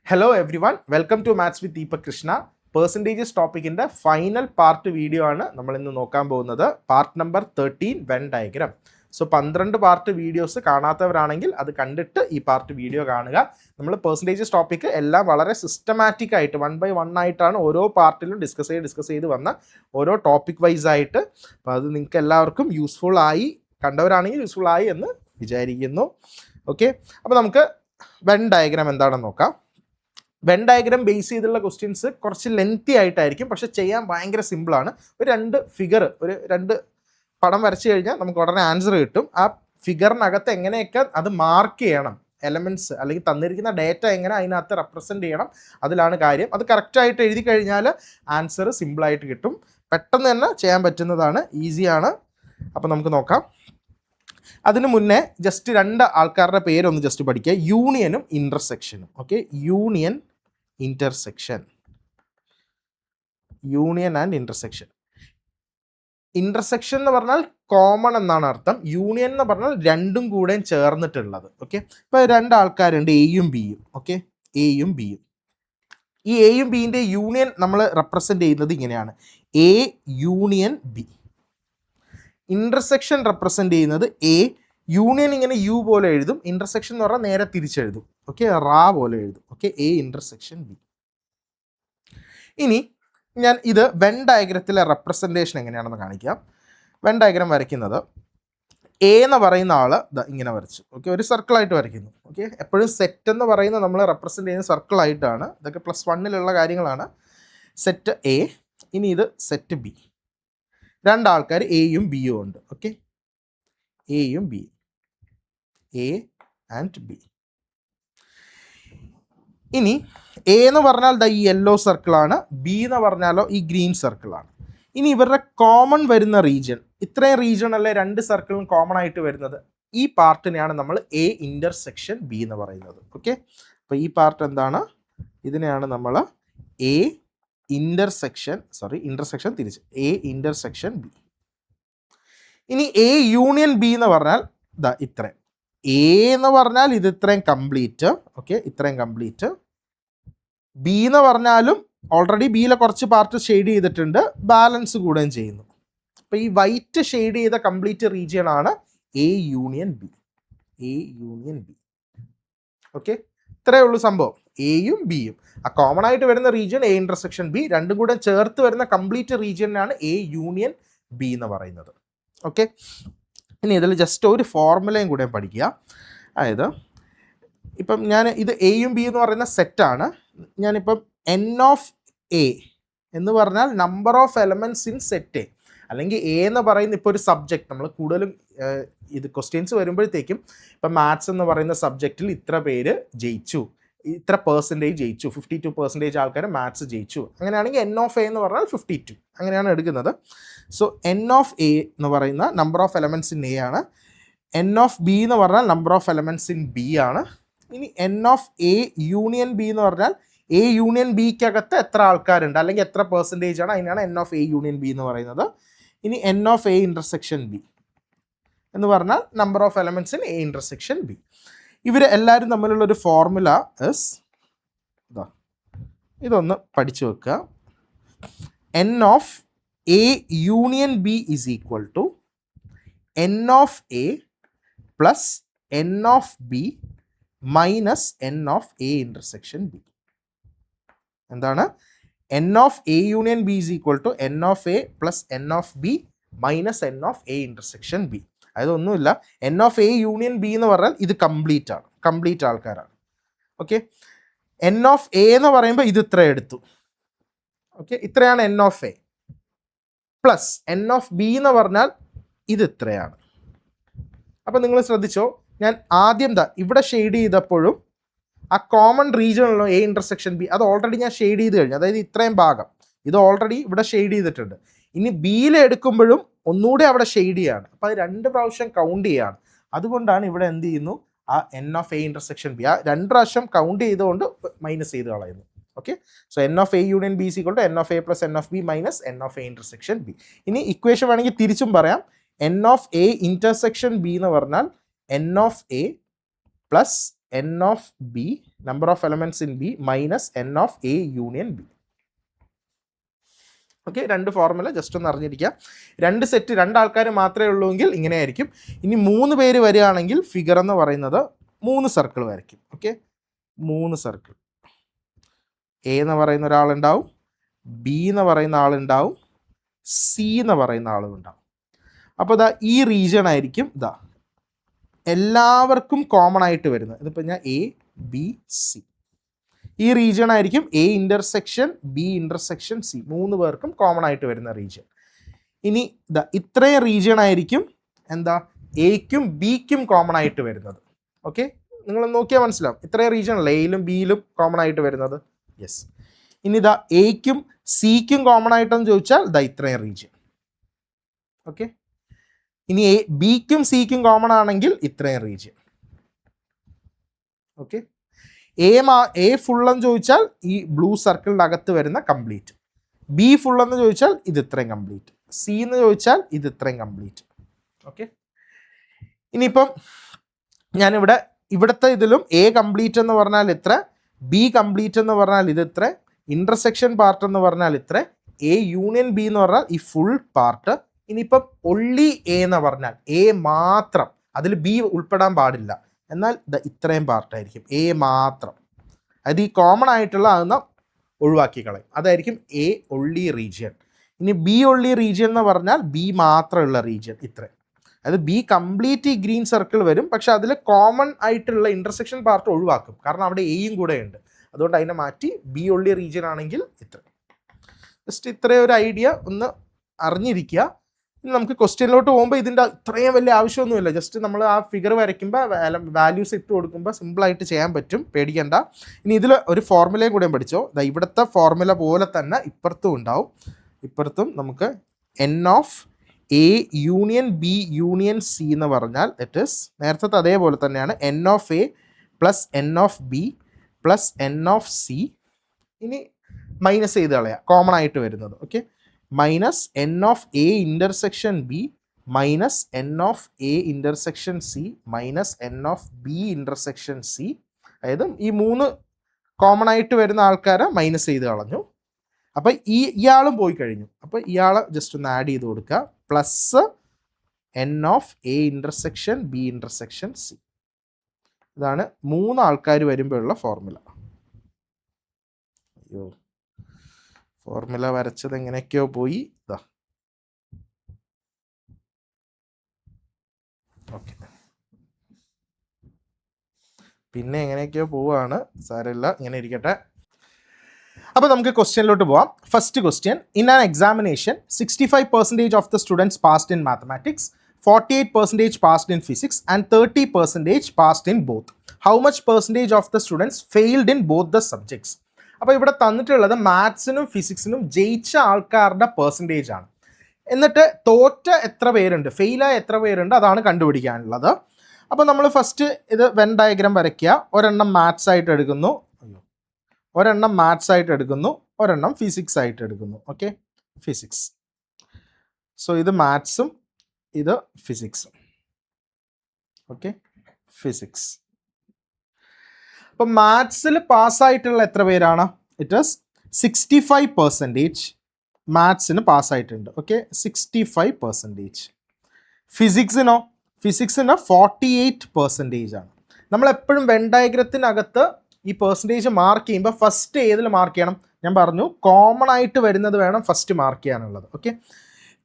Hello everyone, welcome to Maths with Deepak Krishna. Percentages ടോപ്പിക്കിൻ്റെ final part video ആണ് നമ്മൾ ഇന്ന് നോക്കാൻ പോകുന്നത്. Part number 13 Venn diagram. So 12 part videos കാണാത്തവരാണെങ്കിൽ അത് കണ്ടിട്ട് ഈ പാർട്ട് വീഡിയോ കാണുക. നമ്മൾ പെർസെൻറ്റേജസ് ടോപ്പിക്ക് എല്ലാം വളരെ സിസ്റ്റമാറ്റിക് ആയിട്ട് 1 by 1 ആയിട്ടാണ് ഓരോ പാർട്ടിലും ഡിസ്കസ് ചെയ്ത് വന്ന ഓരോ ടോപ്പിക് വൈസ് ആയിട്ട്. അപ്പോൾ അത് നിങ്ങൾക്ക് എല്ലാവർക്കും യൂസ്ഫുൾ ആയി, കണ്ടവരാണെങ്കിൽ യൂസ്ഫുൾ ആയി എന്ന് വിചാരിക്കുന്നു. ഓക്കെ, അപ്പോൾ നമുക്ക് വെൻ ഡയഗ്രാം എന്താണെന്ന് നോക്കാം. വെൻ ഡയഗ്രാം ബേസ് ചെയ്തുള്ള ക്വസ്റ്റ്യൻസ് കുറച്ച് ലെങ്തി ആയിട്ടായിരിക്കും, പക്ഷെ ചെയ്യാൻ ഭയങ്കര സിമ്പിളാണ്. ഒരു രണ്ട് പടം വരച്ച് കഴിഞ്ഞാൽ നമുക്ക് ഉടനെ ആൻസർ കിട്ടും. ആ ഫിഗറിനകത്ത് എങ്ങനെയൊക്കെ അത് മാർക്ക് ചെയ്യണം, എലമെൻറ്റ്സ് അല്ലെങ്കിൽ തന്നിരിക്കുന്ന ഡേറ്റ എങ്ങനെ അതിനകത്ത് റെപ്രസെൻറ്റ് ചെയ്യണം, അതിലാണ് കാര്യം. അത് കറക്റ്റായിട്ട് എഴുതി കഴിഞ്ഞാൽ ആൻസർ സിമ്പിളായിട്ട് കിട്ടും. പെട്ടെന്ന് തന്നെ ചെയ്യാൻ പറ്റുന്നതാണ്, ഈസിയാണ്. അപ്പോൾ നമുക്ക് നോക്കാം. അതിന് മുന്നേ ജസ്റ്റ് രണ്ട് ആൾക്കാരുടെ പേരൊന്ന് ജസ്റ്റ് പഠിക്കുക. യൂണിയനും ഇൻ്റർസെക്ഷനും. Okay, union and intersection. Intersection എന്ന് പറഞ്ഞാൽ കോമൺ എന്നാണ് അർത്ഥം. യൂണിയൻ എന്ന് പറഞ്ഞാൽ രണ്ടും കൂടെ ചേർന്നിട്ടുള്ളത്. ഓക്കെ, ഇപ്പോൾ രണ്ട് ആൾക്കാരുണ്ട്, എയും ബിയും. ഓക്കെ, എയും ബിയും. ഈ എയും ബിൻ്റെ യൂണിയൻ നമ്മൾ റെപ്രസെൻ്റ് ചെയ്യുന്നത് ഇങ്ങനെയാണ്, A union B. Intersection represent ചെയ്യുന്നത് എ യൂണിയൻ ഇങ്ങനെ യു പോലെ എഴുതും, ഇൻ്റർസെക്ഷൻ എന്ന് പറഞ്ഞാൽ നേരെ തിരിച്ചെഴുതും. ഓക്കെ, റാ പോലെ എഴുതും. Okay, A intersection B. ഇനി ഞാൻ ഇത് വെൻ ഡയഗ്രത്തിലെ റെപ്രസെൻറ്റേഷൻ എങ്ങനെയാണെന്ന് കാണിക്കാം. വെൻ ഡയഗ്രാം വരയ്ക്കുന്നത് എ എന്ന് പറയുന്ന ആൾ ഇങ്ങനെ വരച്ചു. ഓക്കെ, ഒരു സർക്കിളായിട്ട് വരയ്ക്കുന്നു. ഓക്കെ, എപ്പോഴും സെറ്റ് എന്ന് പറയുന്നത് നമ്മൾ റെപ്രസെൻ്റ് ചെയ്യുന്ന സർക്കിളായിട്ടാണ്. ഇതൊക്കെ +1 കാര്യങ്ങളാണ്. Set A. ഇനി ഇത് സെറ്റ് ബി. രണ്ടാൾക്കാർ എയും ബിയും ഉണ്ട്. ഓക്കെ, എയും ബിയും, എ ആൻഡ് ബി. ഇനി എ എന്ന് പറഞ്ഞാൽ ഈ യെല്ലോ സർക്കിളാണ്, ബി എന്ന് പറഞ്ഞാലോ ഈ ഗ്രീൻ സർക്കിളാണ്. ഇനി ഇവരുടെ കോമൺ വരുന്ന റീജിയൻ, ഇത്രയും റീജിയൺ അല്ലേ രണ്ട് സർക്കിളും കോമൺ ആയിട്ട് വരുന്നത്, ഈ പാർട്ടിനെയാണ് നമ്മൾ എ ഇൻ്റർസെക്ഷൻ ബി എന്ന് പറയുന്നത്. ഓക്കെ, അപ്പോൾ ഈ പാർട്ട് എന്താണ്, ഇതിനെയാണ് നമ്മൾ എ ഇൻ്റർസെക്ഷൻ തിരിച്ച് എ ഇൻ്റർസെക്ഷൻ ബി. ഇനി എ യൂണിയൻ ബി എന്ന് പറഞ്ഞാൽ ഇത്രയും. എ എന്ന് പറഞ്ഞാൽ ഇത് ഇത്രയും കംപ്ലീറ്റ്. ഓക്കെ, ഇത്രയും കംപ്ലീറ്റ്. ബി എന്ന് പറഞ്ഞാലും ഓൾറെഡി ബിയിലെ കുറച്ച് പാർട്ട് ഷെയ്ഡ് ചെയ്തിട്ടുണ്ട്, ബാലൻസ് കൂടുകയും ചെയ്യുന്നു. അപ്പോൾ ഈ വൈറ്റ് ഷെയ്ഡ് ചെയ്ത കംപ്ലീറ്റ് റീജിയൻ ആണ് എ യൂണിയൻ ബി. ഓക്കെ, ഇത്രയേ ഉള്ളൂ സംഭവം. എയും ബിയും ആ കോമൺ ആയിട്ട് വരുന്ന റീജിയൻ എ ഇൻ്റർസെക്ഷൻ ബി, രണ്ടും കൂടെ ചേർത്ത് വരുന്ന കംപ്ലീറ്റ് റീജിയനാണ് എ യൂണിയൻ ബി എന്ന് പറയുന്നത്. ഓക്കെ, ഇനി ഇതിൽ ജസ്റ്റ് ഒരു ഫോർമുലയും കൂടെ പഠിക്കുക. അതായത് ഇപ്പം ഞാൻ ഇത് എയും ബി എന്ന് പറയുന്ന സെറ്റാണ്. ഞാനിപ്പം എൻ ഓഫ് എ എന്ന് പറഞ്ഞാൽ number of elements in set A, അല്ലെങ്കിൽ എ എന്ന് പറയുന്ന ഇപ്പോൾ ഒരു സബ്ജക്റ്റ്. നമ്മൾ കൂടുതലും ഇത് ക്വസ്റ്റ്യൻസ് വരുമ്പോഴത്തേക്കും ഇപ്പം മാത്സ് എന്ന് പറയുന്ന സബ്ജക്റ്റിൽ ഇത്ര പേര് ജയിച്ചു, ഇത്ര പെർസെൻറ്റേജ് ജയിച്ചു, 52% ആൾക്കാർ മാത്സ് ജയിച്ചു. അങ്ങനെയാണെങ്കിൽ എൻ ഓഫ് എ എന്ന് പറഞ്ഞാൽ 52, അങ്ങനെയാണ് എടുക്കുന്നത്. സോ എൻ ഓഫ് എ എന്ന് പറയുന്ന number of elements in A ആണ്. എൻ ഓഫ് ബി എന്ന് പറഞ്ഞാൽ number of elements in B ആണ്. ഇനി N of A union B എന്ന് പറഞ്ഞാൽ എ യൂണിയൻ ബിക്കകത്ത് എത്ര ആൾക്കാരുണ്ട് അല്ലെങ്കിൽ എത്ര പെർസെൻറ്റേജ് ആണ്, അതിനാണ് N of A union B എന്ന് പറയുന്നത്. ഇനി N of A intersection B എന്ന് പറഞ്ഞാൽ number of elements in A intersection B. ഇവർ എല്ലാവരും തമ്മിലുള്ളൊരു ഫോർമുല ഇതൊന്ന് പഠിച്ചു വെക്കുക. N of A union B is equal to N of A plus N of B minus N of A intersection B. എന്താണ്? N of A union B is equal to N of A plus N of B minus N of A intersection B. അതൊന്നുമില്ല, N of A union B എന്ന് പറഞ്ഞാൽ ഇത് complete ആൾക്കാരാണ്. Okay, N of A എന്ന് പറയുമ്പോൾ ഇത് ഇത്ര എടുത്തു. ഓക്കെ, ഇത്രയാണ് N of A. Plus N of B എന്ന് പറഞ്ഞാൽ ഇത് ഇത്രയാണ്. അപ്പം നിങ്ങൾ ശ്രദ്ധിച്ചോ, ഞാൻ ആദ്യം ഇവിടെ ഷെയ്ഡ് ചെയ്തപ്പോഴും ആ കോമൺ റീജിയണല്ലോ എ ഇൻ്റർസെക്ഷൻ ബി, അത് ഓൾറെഡി ഞാൻ ഷെയ്ഡ് ചെയ്ത് കഴിഞ്ഞു. അതായത് ഇത്രയും ഭാഗം ഇത് ഓൾറെഡി ഇവിടെ ഷെയ്ഡ് ചെയ്തിട്ടുണ്ട്. ഇനി ബിയിൽ എടുക്കുമ്പോഴും ഒന്നുകൂടെ അവിടെ ഷെയ്ഡ് ചെയ്യാണ്. അപ്പോൾ അത് 2 പ്രാവശ്യം കൗണ്ട് ചെയ്യാണ്. അതുകൊണ്ടാണ് ഇവിടെ എന്ത് ചെയ്യുന്നു, ആ N of A intersection B ആ 2 പ്രാവശ്യം കൗണ്ട് ചെയ്തുകൊണ്ട് മൈനസ് ചെയ്ത് കളയുന്നു. Okay, so N of A union B is equal to N of A plus N of B minus N of A intersection B. ഇനി ഇക്വേഷൻ വേണമെങ്കിൽ തിരിച്ചും പറയാം. N of A intersection B എന്ന് പറഞ്ഞാൽ N of A plus n of b, number of elements in b, minus n of a union b. Okay, രണ്ട് formula just ഒന്ന് അറിഞ്ഞിരിക്കുക. രണ്ട് സെറ്റ്, രണ്ടാൾക്കാർ മാത്രമേ ഉള്ളൂ എങ്കിൽ ഇങ്ങനെയായിരിക്കും. ഇനി 3 പേര് വരികയാണെങ്കിൽ ഫിഗർ എന്ന് പറയുന്നത് 3 സർക്കിൾ വരയ്ക്കും. Okay, 3 circle. എ എന്ന് പറയുന്ന ഒരാളുണ്ടാവും, ബി എന്ന് പറയുന്ന ആളുണ്ടാവും, സി എന്ന് പറയുന്ന ആളും ഉണ്ടാവും. അപ്പോൾ ഇതാ ഈ റീജിയൺ ആയിരിക്കും ഇതാ എല്ലാവർക്കും കോമൺ ആയിട്ട് വരുന്നത്. ഇതിപ്പോൾ ഞാൻ എ ബി സി, ഈ റീജിയൺ ആയിരിക്കും A intersection B intersection C, 3 പേർക്കും കോമൺ ആയിട്ട് വരുന്ന റീജിയൺ. ഇനി ഇതാ ഇത്രയും റീജിയൺ ആയിരിക്കും എന്താ എക്കും ബിക്കും കോമൺ ആയിട്ട് വരുന്നത്. ഓക്കെ, നിങ്ങൾ നോക്കിയാൽ മനസ്സിലാവും ഇത്രയും റീജിയൺ അല്ല എയിലും ബിയിലും കോമൺ ആയിട്ട് വരുന്നത്. യെസ്. ഇനി ഇതാ എക്കും സിക്കും കോമൺ ആയിട്ടെന്ന് ചോദിച്ചാൽ ഇതാ ഇത്രയും റീജിയൺ. ഓക്കെ, ഇനി ബിക്കും സിക്കും കോമൺ ആണെങ്കിൽ ഇത്രയും റീജിയൻ. ഓക്കെ, എ ഫുള്ളെന്ന് ചോദിച്ചാൽ ഈ ബ്ലൂ സർക്കിളിൻ്റെ അകത്ത് വരുന്ന കംപ്ലീറ്റ്, ബി ഫുള്ളെന്ന് ചോദിച്ചാൽ ഇത് ഇത്രയും കംപ്ലീറ്റ്, സി എന്ന് ചോദിച്ചാൽ ഇത് ഇത്രയും കംപ്ലീറ്റ്. ഓക്കെ, ഇനിയിപ്പം ഞാനിവിടെ ഇവിടുത്തെ ഇതിലും എ കംപ്ലീറ്റ് എന്ന് പറഞ്ഞാൽ ഇത്ര, ബി കംപ്ലീറ്റ് എന്ന് പറഞ്ഞാൽ ഇത് ഇത്ര, ഇൻ്റർസെക്ഷൻ പാർട്ട് എന്ന് പറഞ്ഞാൽ ഇത്ര, എ യൂണിയൻ ബി എന്ന് പറഞ്ഞാൽ ഈ ഫുൾ പാർട്ട്. ഇനിയിപ്പം ഒള്ളി എ എന്ന് പറഞ്ഞാൽ എ മാത്രം, അതിൽ ബി ഉൾപ്പെടാൻ പാടില്ല, എന്നാൽ ഇത്രയും പാർട്ടായിരിക്കും എ മാത്രം. അത് ഈ കോമൺ ആയിട്ടുള്ള അതൊന്ന് ഒഴിവാക്കി കളയും, അതായിരിക്കും എ ഒള്ളി റീജിയൻ. ഇനി ബി ഒള്ളി റീജിയൻ എന്ന് പറഞ്ഞാൽ ബി മാത്രമുള്ള റീജിയൻ ഇത്രയും. അത് ബി കംപ്ലീറ്റ് ഈ ഗ്രീൻ സർക്കിൾ വരും, പക്ഷെ അതിൽ കോമൺ ആയിട്ടുള്ള ഇൻ്റർസെക്ഷൻ പാർട്ട് ഒഴിവാക്കും, കാരണം അവിടെ എയും കൂടെ ഉണ്ട്. അതുകൊണ്ട് അതിനെ മാറ്റി ബി ഒള്ളി റീജിയൻ ആണെങ്കിൽ ഇത്ര. ജസ്റ്റ് ഇത്രയും ഒരു ഐഡിയ ഒന്ന് അറിഞ്ഞിരിക്കുക. ഇനി നമുക്ക് ക്വസ്റ്റ്യനിലോട്ട് പോകുമ്പോൾ ഇതിൻ്റെ ഇത്രയും വലിയ ആവശ്യമൊന്നുമില്ല, ജസ്റ്റ് നമ്മൾ ആ ഫിഗർ വരയ്ക്കുമ്പോൾ വാല്യൂസ് ഇട്ട് കൊടുക്കുമ്പോൾ സിമ്പിളായിട്ട് ചെയ്യാൻ പറ്റും, പേടിക്കണ്ട. ഇനി ഇതിൽ ഒരു ഫോർമുലയും കൂടെ പഠിച്ചോ. ഇവിടുത്തെ ഫോർമുല പോലെ തന്നെ ഇപ്പുറത്തും ഉണ്ടാവും. ഇപ്പുറത്തും നമുക്ക് N of A union B union C എന്ന് പറഞ്ഞാൽ ഇറ്റ് ഇസ് നേരത്തെ അതേപോലെ തന്നെയാണ് N of A plus N of B plus N of C. ഇനി മൈനസ് ചെയ്ത് കളയാം, കോമൺ ആയിട്ട് വരുന്നത്. Okay, minus N of A intersection B minus N of A intersection C minus N of B intersection C. അതായത് ഈ 3 common ആയിട്ട് വരുന്ന ആൾക്കാരെ മൈനസ് ചെയ്ത് കളഞ്ഞു. അപ്പോൾ ഇയാളും പോയി കഴിഞ്ഞു. അപ്പോൾ ഇയാളെ ജസ്റ്റ് ഒന്ന് ആഡ് ചെയ്ത് കൊടുക്കുക, plus N of A intersection B intersection C. ഇതാണ് 3 ആൾക്കാർ വരുമ്പോഴുള്ള ഫോർമുല. അയ്യോ, ഫോർമുല വരച്ചത് എങ്ങനെയൊക്കെയോ പോയി. ഇതാ ഓക്കെ, പിന്നെ എങ്ങനെയൊക്കെയോ പോവാണ്, സാരമില്ല, ഇങ്ങനെ ഇരിക്കട്ടെ. അപ്പോൾ നമുക്ക് ക്വസ്റ്റ്യനിലോട്ട് പോവാം. First question, in an examination 65% of the students passed in mathematics, 48% passed in physics and 30% passed in both. How much percentage of the students failed in both the subjects? അപ്പോൾ ഇവിടെ തന്നിട്ടുള്ളത് മാത്സിനും ഫിസിക്സിനും ജയിച്ച ആൾക്കാരുടെ പെർസെൻറ്റേജ് ആണ്. എന്നിട്ട് തോറ്റ എത്ര പേരുണ്ട്, ഫെയിലായ എത്ര പേരുണ്ട്, അതാണ് കണ്ടുപിടിക്കാനുള്ളത്. അപ്പോൾ നമ്മൾ ഫസ്റ്റ് ഇത് വെൻ ഡയഗ്രാം വരയ്ക്കുക. ഒരെണ്ണം മാത്സ് ആയിട്ട് എടുക്കുന്നു, ഒരെണ്ണം മാത്സ് ആയിട്ട് എടുക്കുന്നു, ഒരെണ്ണം ഫിസിക്സ് ആയിട്ട് എടുക്കുന്നു. Okay, physics. സോ ഇത് മാത്സും ഇത് ഫിസിക്സും. Okay, physics. അപ്പം മാത്സിൽ പാസ്സായിട്ടുള്ള എത്ര പേരാണ്? It is 65% മാത്സിന് പാസ്സായിട്ടുണ്ട്. ഓക്കെ, 65%. ഫിസിക്സിനോ? ഫിസിക്സിന് 48% ആണ്. നമ്മളെപ്പോഴും വെൻ ഡയഗ്രത്തിനകത്ത് ഈ പെർസെൻറ്റേജ് മാർക്ക് ചെയ്യുമ്പോൾ ഫസ്റ്റ് ഏതിൽ മാർക്ക് ചെയ്യണം? ഞാൻ പറഞ്ഞു കോമൺ ആയിട്ട് വരുന്നത് വേണം ഫസ്റ്റ് മാർക്ക് ചെയ്യാനുള്ളത്. Okay,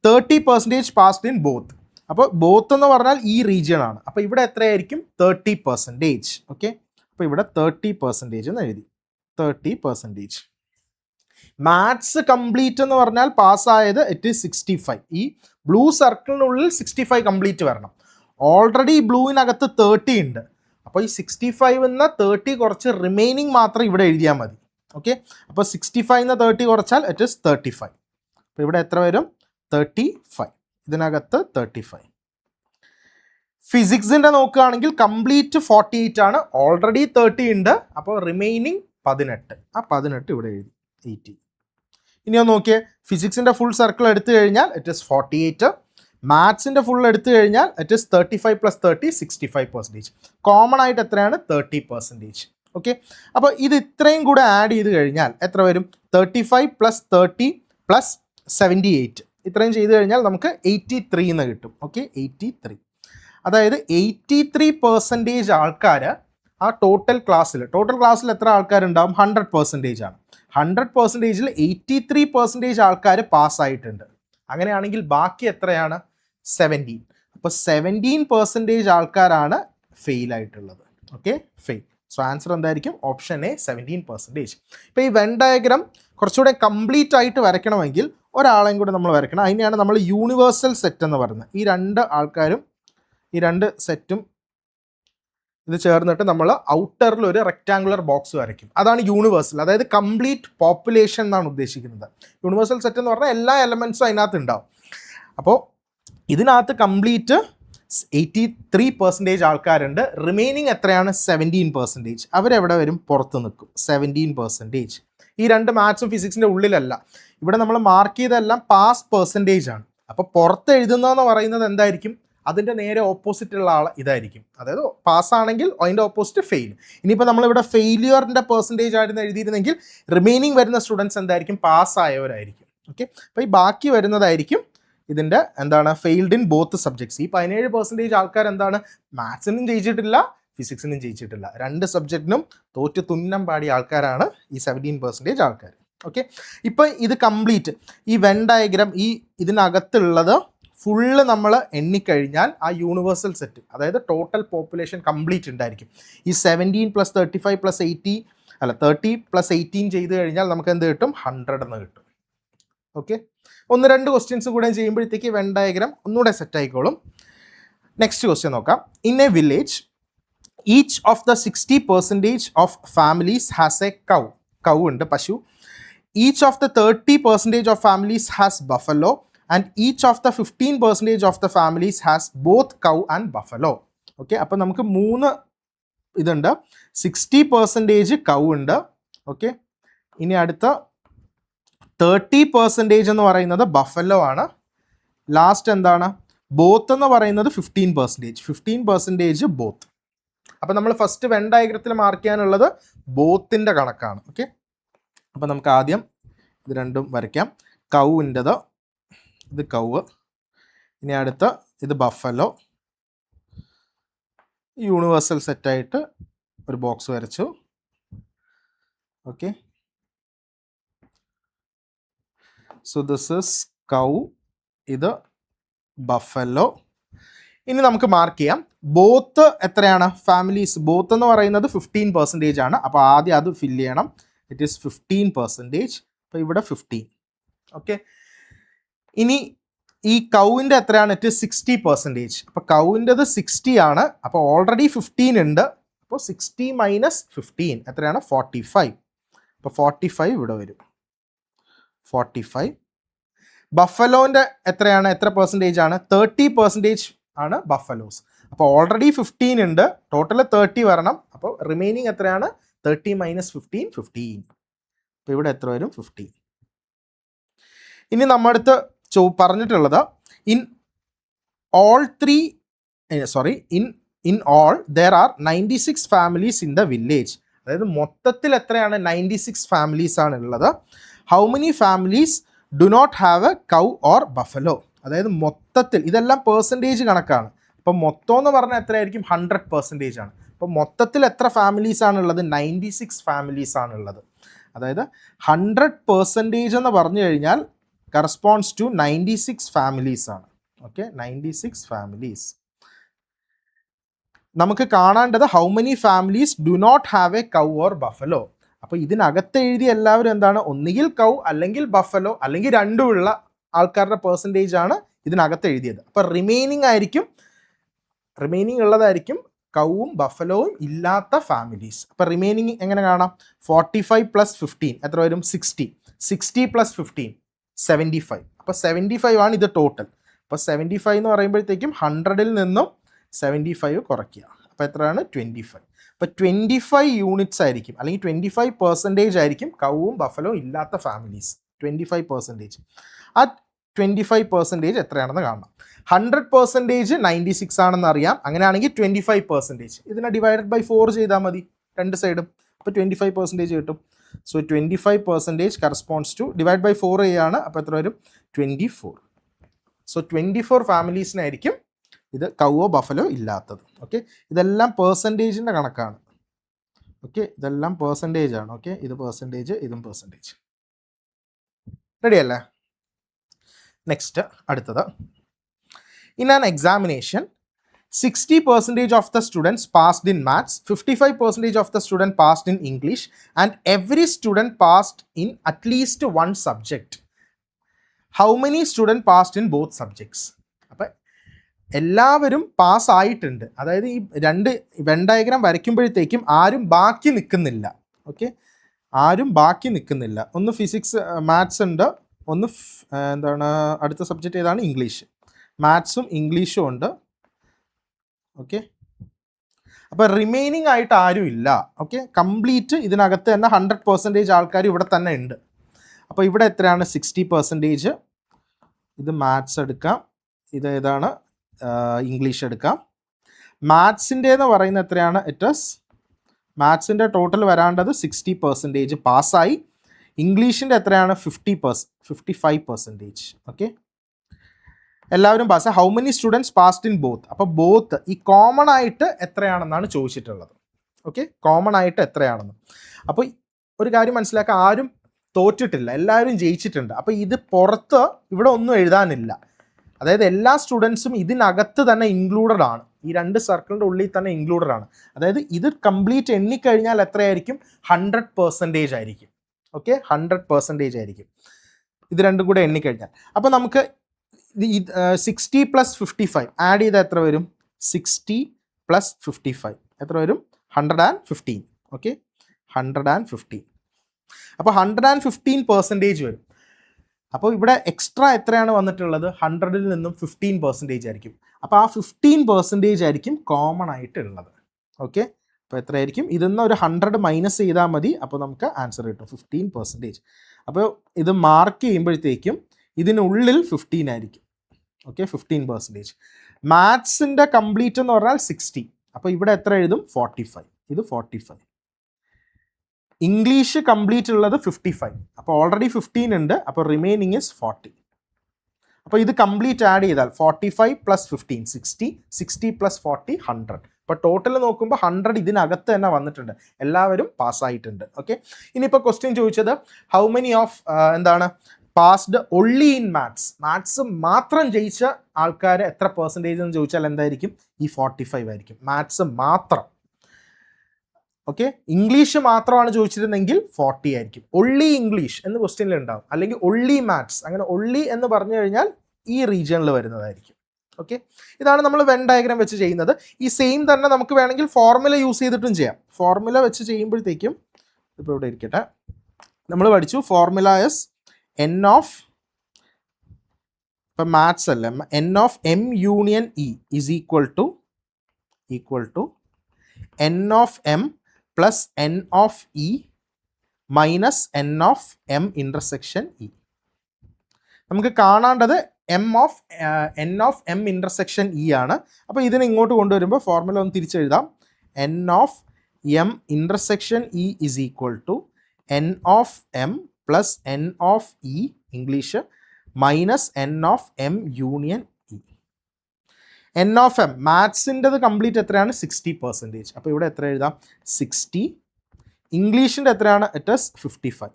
30% passed in both. അപ്പോൾ ബോത്ത് എന്ന് പറഞ്ഞാൽ ഈ റീജിയൺ ആണ്. അപ്പോൾ ഇവിടെ എത്രയായിരിക്കും? 30%. ഓക്കെ, അപ്പോൾ ഇവിടെ 30% എന്ന് എഴുതി, 30%. മാത്സ് കംപ്ലീറ്റ് എന്ന് പറഞ്ഞാൽ പാസ്സായത് ഇറ്റ് ഈസ് 65. ഈ ബ്ലൂ സർക്കിളിനുള്ളിൽ 65 കംപ്ലീറ്റ് വരണം. ഓൾറെഡി ബ്ലൂവിനകത്ത് 30 ഉണ്ട്. അപ്പോൾ ഈ 65 30 കുറച്ച് റിമൈനിങ് മാത്രം ഇവിടെ എഴുതിയാൽ മതി. ഓക്കെ, അപ്പോൾ 65 30 കുറച്ചാൽ ഇറ്റ് ഈസ് 35. അപ്പോൾ ഇവിടെ എത്ര വരും? 35. ഇതിനകത്ത് 35. ഫിസിക്സിൻ്റെ നോക്കുകയാണെങ്കിൽ കംപ്ലീറ്റ് 48 ആണ്, ഓൾറെഡി 30 ഉണ്ട്. അപ്പോൾ റിമൈനിങ് 18. ആ 18 ഇവിടെ എഴുതി, 80. ഇനി ഒന്ന് നോക്കിയേ, ഫിസിക്സിൻ്റെ ഫുൾ സർക്കിൾ എടുത്തു കഴിഞ്ഞാൽ ഇറ്റ് ഈസ് 48 മാത്സിൻ്റെ ഫുൾ എടുത്തു കഴിഞ്ഞാൽ ഇറ്റ് ഇസ് 35 + 30 65%. കോമൺ ആയിട്ട് എത്രയാണ് 30%. ഓക്കെ, അപ്പോൾ ഇത് ഇത്രയും കൂടെ ആഡ് ചെയ്ത് കഴിഞ്ഞാൽ എത്ര വരും? 35 + 30 + 78 ഇത്രയും ചെയ്ത് കഴിഞ്ഞാൽ നമുക്ക് 83 എന്ന് കിട്ടും. ഓക്കെ, 83. അതായത് 83% ആൾക്കാർ ആ ടോട്ടൽ ക്ലാസ്സിൽ എത്ര ആൾക്കാരുണ്ടാവും? 100% ആണ്. 100%-ൽ 83% ആൾക്കാർ പാസ്സായിട്ടുണ്ട്. അങ്ങനെയാണെങ്കിൽ ബാക്കി എത്രയാണ്? 17. അപ്പോൾ 17% ആൾക്കാരാണ് ഫെയിൽ ആയിട്ടുള്ളത്. Okay, fail. സോ ആൻസർ എന്തായിരിക്കും? Option A 17%. ഇപ്പോൾ ഈ വെൻ ഡയഗ്രാം കുറച്ചുകൂടെ കംപ്ലീറ്റ് ആയിട്ട് വരയ്ക്കണമെങ്കിൽ ഒരാളെയും കൂടെ നമ്മൾ വരയ്ക്കണം. അതിനെയാണ് നമ്മൾ യൂണിവേഴ്സൽ സെറ്റ് എന്ന് പറയുന്നത്. ഈ രണ്ട് ആൾക്കാരും ഈ രണ്ട് സെറ്റും ഇത് ചേർന്നിട്ട് നമ്മൾ ഔട്ടറിൽ ഒരു റെക്റ്റാങ്കുലർ ബോക്സ് വരയ്ക്കും. അതാണ് യൂണിവേഴ്സൽ, അതായത് കംപ്ലീറ്റ് പോപ്പുലേഷൻ എന്നാണ് ഉദ്ദേശിക്കുന്നത്. യൂണിവേഴ്സൽ സെറ്റ് എന്ന് പറഞ്ഞാൽ എല്ലാ എലമെൻറ്റ്സും അതിനകത്ത് ഉണ്ടാവും. അപ്പോൾ ഇതിനകത്ത് കംപ്ലീറ്റ് 83% ആൾക്കാരുണ്ട്. റിമൈനിങ് എത്രയാണ്? 17%. അവരെവിടെ വരും? പുറത്ത് നിൽക്കും. 17%. ഈ രണ്ട് മാത്സും ഫിസിക്സിൻ്റെ ഉള്ളിലല്ല. ഇവിടെ നമ്മൾ മാർക്ക് ചെയ്തെല്ലാം പാസ് പെർസെൻറ്റേജ് ആണ്. അപ്പോൾ പുറത്ത് എഴുതുന്നതെന്ന് പറയുന്നത് എന്തായിരിക്കും? അതിൻ്റെ നേരെ ഓപ്പോസിറ്റുള്ള ആൾ ഇതായിരിക്കും. അതായത് പാസ്സാണെങ്കിൽ അതിൻ്റെ ഓപ്പോസിറ്റ് ഫെയിൽ. ഇനിയിപ്പോൾ നമ്മളിവിടെ ഫെയിലിയറിൻ്റെ പെർസെൻറ്റേജ് ആയിരുന്നു എഴുതിയിരുന്നെങ്കിൽ റിമൈനിങ് വരുന്ന സ്റ്റുഡൻസ് എന്തായിരിക്കും? പാസ്സായവരായിരിക്കും. ഓക്കെ, അപ്പോൾ ഈ ബാക്കി വരുന്നതായിരിക്കും ഇതിൻ്റെ എന്താണ്? Failed in both subjects. ഈ 17% ആൾക്കാർ എന്താണ്? മാത്സിനും ജയിച്ചിട്ടില്ല, ഫിസിക്സിനും ജയിച്ചിട്ടില്ല. രണ്ട് സബ്ജക്റ്റിനും തോറ്റ് തുന്നം പാടിയ ആൾക്കാരാണ് ഈ 17% ആൾക്കാർ. ഓക്കെ, ഇപ്പോൾ ഇത് കംപ്ലീറ്റ് ഈ വെൻ ഡയഗ്രാം ഈ ഇതിനകത്തുള്ളത് ഫുള്ള് നമ്മൾ എണ്ണിക്കഴിഞ്ഞാൽ ആ യൂണിവേഴ്സൽ സെറ്റ്, അതായത് ടോട്ടൽ പോപ്പുലേഷൻ കംപ്ലീറ്റ് ഉണ്ടായിരിക്കും. ഈ 17 + 35 + 80 അല്ല 30 + 18 ചെയ്ത് കഴിഞ്ഞാൽ നമുക്ക് എന്ത് കിട്ടും? 100 എന്ന് കിട്ടും. ഓക്കെ, 1-2 ക്വസ്റ്റ്യൻസ് കൂടെ ചെയ്യുമ്പോഴത്തേക്ക് വെൻ ഡയഗ്രാം ഒന്നുകൂടെ സെറ്റ് ആയിക്കോളും. നെക്സ്റ്റ് ക്വസ്റ്റ്യൻ നോക്കാം. In A village each of the 60% of families has A കൗ ഉണ്ട്, പശു. Each of the 30% of families has buffalo and each of the 15% of the families has both cow and buffalo. Okay, അപ്പോൾ നമുക്ക് 3 ഇതുണ്ട്. 60% കൗ ഉണ്ട്. Okay, ഇനി അടുത്ത 30% എന്ന് പറയുന്നത് ബഫലോ ആണ്. ലാസ്റ്റ് എന്താണ്? ബോത്ത് എന്ന് പറയുന്നത് 15% ബോത്ത്. അപ്പോൾ നമ്മൾ ഫസ്റ്റ് വെൻ ഡയഗ്രത്തിൽ മാർക്ക് ചെയ്യാനുള്ളത് ബോത്തിൻ്റെ കണക്കാണ്. ഓക്കെ, അപ്പോൾ നമുക്ക് ആദ്യം ഇത് രണ്ടും വരയ്ക്കാം. കൗവിൻ്റെത്, ഇത് കൗവ്, ഇനി അടുത്ത ഇത് ബഫലോ. യൂണിവേഴ്സൽ സെറ്റായിട്ട് ഒരു ബോക്സ് വരച്ചു. ഓക്കെ, സോ ദിസ് ഇസ് കൗ, ഇത് ബഫലോ. ഇനി നമുക്ക് മാർക്ക് ചെയ്യാം ബോത്ത് എത്രയാണ്? ഫാമിലീസ് ബോത്ത് എന്ന് പറയുന്നത് 15% ആണ്. അപ്പോൾ ആദ്യം അത് ഫില്ല് ചെയ്യണം. It is 15%. അപ്പോൾ ഇവിടെ 15. ഓക്കെ, ഇനി ഈ കൗവിൻ്റെ എത്രയാണ്? ഇറ്റ് 60%. അപ്പോൾ കൗവിൻ്റെത് 60 ആണ്. അപ്പോൾ ഓൾറെഡി 15 ഉണ്ട്. അപ്പോൾ 60 - 15 എത്രയാണ്? 45. അപ്പോൾ 45 ഇവിടെ വരും. 45. ബഫലോൻ്റെ എത്രയാണ്? എത്ര പെർസെൻറ്റേജ് ആണ്? 30% ആണ് ബഫലോസ്. അപ്പോൾ ഓൾറെഡി 15 ഉണ്ട്, ടോട്ടൽ 30 വരണം. അപ്പോൾ റിമൈനിങ് എത്രയാണ്? 30 - 15 15. അപ്പോൾ ഇവിടെ എത്ര വരും? 15. ഇനി നമ്മുടെ അടുത്ത് പറഞ്ഞിട്ടുള്ളത് in all there are 96 families in the village. അതായത് മൊത്തത്തിൽ എത്രയാണ്? 96 ഫാമിലീസ് ആണ് ഉള്ളത്. How many families do not have a cow or buffalo? അതായത് മൊത്തത്തിൽ ഇതെല്ലാം പെർസെൻറ്റേജ് കണക്കാണ്. അപ്പം മൊത്തം എന്ന് പറഞ്ഞാൽ എത്രയായിരിക്കും? 100% ആണ്. അപ്പം മൊത്തത്തിൽ എത്ര ഫാമിലീസ് ആണുള്ളത്? 96 ഫാമിലീസ് ആണുള്ളത്. അതായത് 100% എന്ന് പറഞ്ഞു കഴിഞ്ഞാൽ corresponds to 96 families ആണ്. Okay, 96 families. നമുക്ക് കാണേണ്ടത് how many families do not have a cow or buffalo. അപ്പോൾ ഇതിനകത്ത് എഴുതിയ എല്ലാവരും എന്താണ്? ഒന്നുകിൽ കൗ അല്ലെങ്കിൽ ബഫലോ അല്ലെങ്കിൽ രണ്ടും ഉള്ള ആൾക്കാരുടെ പെർസെൻറ്റേജ് ആണ് ഇതിനകത്ത് എഴുതിയത്. അപ്പോൾ റിമൈനിങ് ഉള്ളതായിരിക്കും കൗവും ബഫലോവും ഇല്ലാത്ത ഫാമിലീസ്. അപ്പോൾ റിമൈനിങ് എങ്ങനെ കാണാം? 45 + 15 എത്ര വരും? 60. 60 + 15 75. അപ്പോൾ 75 ആണ് ഇത് ടോട്ടൽ. അപ്പോൾ 75 എന്ന് പറയുമ്പോഴത്തേക്കും 100-ൽ നിന്നും 75 കുറയ്ക്കുക. അപ്പോൾ എത്രയാണ്? 25. അപ്പോൾ 25 യൂണിറ്റ്സ് ആയിരിക്കും, അല്ലെങ്കിൽ 25% ആയിരിക്കും കൗവും ബഫലോ ഇല്ലാത്ത ഫാമിലീസ്. 25%. ആ 25% എത്രയാണെന്ന് കാണണം. 100% 96 ആണെന്ന് അറിയാം. അങ്ങനെയാണെങ്കിൽ 25%. ഇതിനെ ഡിവൈഡഡ് ബൈ 4 ചെയ്താൽ മതി രണ്ട് സൈഡും. അപ്പോൾ 25% കിട്ടും. So 25% corresponds to divide by 4 ആണ്. അപ്പോൾ എത്ര വരും? 24. സോ 24 ഫാമിലീസിനായിരിക്കും ഇത് കൗവോ ബഫലോ ഇല്ലാത്തത്. ഓക്കെ, ഇതെല്ലാം പെർസെൻറ്റേജിൻ്റെ കണക്കാണ്. ഓക്കെ, ഇതെല്ലാം പെർസെൻറ്റേജ് ആണ്. ഓക്കെ, ഇത് പെർസെൻറ്റേജ്, ഇതും പെർസെൻറ്റേജ്. റെഡി അല്ലേ? നെക്സ്റ്റ് അടുത്തത്. In an examination 60% of the students passed in maths, 55% of the student passed in English, and every student passed in at least one subject. How many students passed in both subjects? അപ്പം എല്ലാവരും പാസ്സായിട്ടുണ്ട്. അതായത് ഈ രണ്ട് when diagram വരയ്ക്കുമ്പോഴത്തേക്കും ആരും ബാക്കി നിൽക്കുന്നില്ല. Okay, ആരും ബാക്കി നിൽക്കുന്നില്ല. ഒന്ന് ഫിസിക്സ് മാത്സ് ഉണ്ട്, ഒന്ന് എന്താണ് അടുത്ത സബ്ജക്റ്റ് ഏതാണ്? ഇംഗ്ലീഷ്. മാത്സും ഇംഗ്ലീഷും ഉണ്ട്. ഓക്കെ, അപ്പോൾ റിമൈനിങ് ആയിട്ട് ആരും ഇല്ല. ഓക്കെ, കംപ്ലീറ്റ് ഇതിനകത്ത് തന്നെ 100% ആൾക്കാർ ഇവിടെ തന്നെ ഉണ്ട്. അപ്പോൾ ഇവിടെ എത്രയാണ്? 60%. ഇത് മാത്സ് എടുക്കാം, ഇത് ഏതാണ്? ഇംഗ്ലീഷ് എടുക്കാം. മാത്സിൻ്റെ എന്ന് പറയുന്നത് എത്രയാണ്? മാത്സിൻ്റെ ടോട്ടൽ വരാണ്ടത് 60% പാസ്സായി. ഇംഗ്ലീഷിൻ്റെ എത്രയാണ്? 55%. ഓക്കെ, എല്ലാവരും pass. How many students passed in both? അപ്പോൾ ബോത്ത് ഈ കോമൺ ആയിട്ട് എത്രയാണെന്നാണ് ചോദിച്ചിട്ടുള്ളത്. ഓക്കെ, കോമൺ ആയിട്ട് എത്രയാണെന്ന്. അപ്പോൾ ഒരു കാര്യം മനസ്സിലാക്കുക, ആരും തോറ്റിട്ടില്ല, എല്ലാവരും ജയിച്ചിട്ടുണ്ട്. അപ്പോൾ ഇത് പുറത്ത് ഇവിടെ ഒന്നും എഴുതാനില്ല. അതായത് എല്ലാ സ്റ്റുഡൻസും ഇതിനകത്ത് തന്നെ ഇൻക്ലൂഡഡ് ആണ്. ഈ രണ്ട് സർക്കിളിൻ്റെ ഉള്ളിൽ തന്നെ ഇൻക്ലൂഡഡ് ആണ്. അതായത് ഇത് കംപ്ലീറ്റ് എണ്ണിക്കഴിഞ്ഞാൽ എത്രയായിരിക്കും? 100% ആയിരിക്കും. ഓക്കെ, 100% ആയിരിക്കും ഇത് രണ്ടും കൂടെ എണ്ണിക്കഴിഞ്ഞാൽ. അപ്പോൾ നമുക്ക് 60 + 55 ആഡ് ചെയ്താൽ എത്ര വരും? 60 + 55 എത്ര വരും? 115. ഓക്കെ, 115. അപ്പോൾ 115% വരും. അപ്പോൾ ഇവിടെ എക്സ്ട്രാ എത്രയാണ് വന്നിട്ടുള്ളത്? 100ൽ നിന്നും 15% ആയിരിക്കും. അപ്പോൾ ആ 15% ആയിരിക്കും കോമൺ ആയിട്ടുള്ളത്. ഓക്കെ, അപ്പോൾ എത്രയായിരിക്കും? ഇതിന്ന് ഒരു 100 മൈനസ് ചെയ്താൽ മതി. അപ്പോൾ നമുക്ക് ആൻസർ കിട്ടും 15%. അപ്പോൾ ഇത് മാർക്ക് ചെയ്യുമ്പോഴത്തേക്കും ഇതിനുള്ളിൽ 15 ആയിരിക്കും. ഓക്കെ, 15%. മാത്സിൻ്റെ കംപ്ലീറ്റ് എന്ന് പറഞ്ഞാൽ 60. അപ്പോൾ ഇവിടെ എത്ര എഴുതും? 45. ഇത് 45. ഇംഗ്ലീഷ് കംപ്ലീറ്റ് ഉള്ളത് 55. അപ്പോൾ ഓൾറെഡി 15 ഉണ്ട്. അപ്പോൾ റിമൈനിങ് ഇസ് 40. അപ്പോൾ ഇത് കംപ്ലീറ്റ് ആഡ് ചെയ്താൽ 45 + 15 60, 60 + 40 100. അപ്പോൾ ടോട്ടൽ നോക്കുമ്പോൾ 100 ഇതിനകത്ത് തന്നെ വന്നിട്ടുണ്ട്. എല്ലാവരും പാസ്സായിട്ടുണ്ട്. ഓക്കെ, ഇനിയിപ്പോൾ ക്വസ്റ്റ്യൻ ചോദിച്ചത് ഹൗ മെനി ഓഫ് എന്താണ് passed only in maths? Maths മാത്രം ജയിച്ച ആൾക്കാർ എത്ര പെർസെൻറ്റേജ് എന്ന് ചോദിച്ചാൽ എന്തായിരിക്കും? ഈ 45 ആയിരിക്കും. മാത്സ് മാത്രം. ഓക്കെ, ഇംഗ്ലീഷ് മാത്രമാണ് ചോദിച്ചിരുന്നെങ്കിൽ 40 ആയിരിക്കും. ഒൺലി ഇംഗ്ലീഷ് എന്ന് ക്വസ്റ്റ്യനിൽ ഉണ്ടാവും, അല്ലെങ്കിൽ ഒൺലി മാത്സ്. അങ്ങനെ ഒൺലി എന്ന് പറഞ്ഞു കഴിഞ്ഞാൽ ഈ റീജിയണിൽ വരുന്നതായിരിക്കും. ഓക്കെ, ഇതാണ് നമ്മൾ വെൻ ഡയഗ്രാം വെച്ച് ചെയ്യുന്നത്. ഈ സെയിം തന്നെ നമുക്ക് വേണമെങ്കിൽ ഫോർമുല യൂസ് ചെയ്തിട്ടും ചെയ്യാം. ഫോർമുല വെച്ച് ചെയ്യുമ്പോഴത്തേക്കും ഇപ്പോൾ ഇവിടെ ഇരിക്കട്ടെ, നമ്മൾ പഠിച്ചു ഫോർമുല എസ് n ഓഫ്, ഇപ്പം മാത്സ് അല്ലേ, n of m union e is equal to n of m plus n of e minus n of m intersection e. നമുക്ക് കാണേണ്ടത് n of m intersection e ആണ്. അപ്പോൾ ഇതിനെ ഇങ്ങോട്ട് കൊണ്ടുവരുമ്പോൾ formula ഒന്ന് തിരിച്ചെഴുതാം. n of m intersection e is equal to n of m plus n of e English minus n of m union e. n of m മാത്സിൻ്റെത് complete എത്രയാണ്? 60%. അപ്പോൾ ഇവിടെ എത്ര എഴുതാം? 60. ഇംഗ്ലീഷിൻ്റെ എത്രയാണ്? It is 55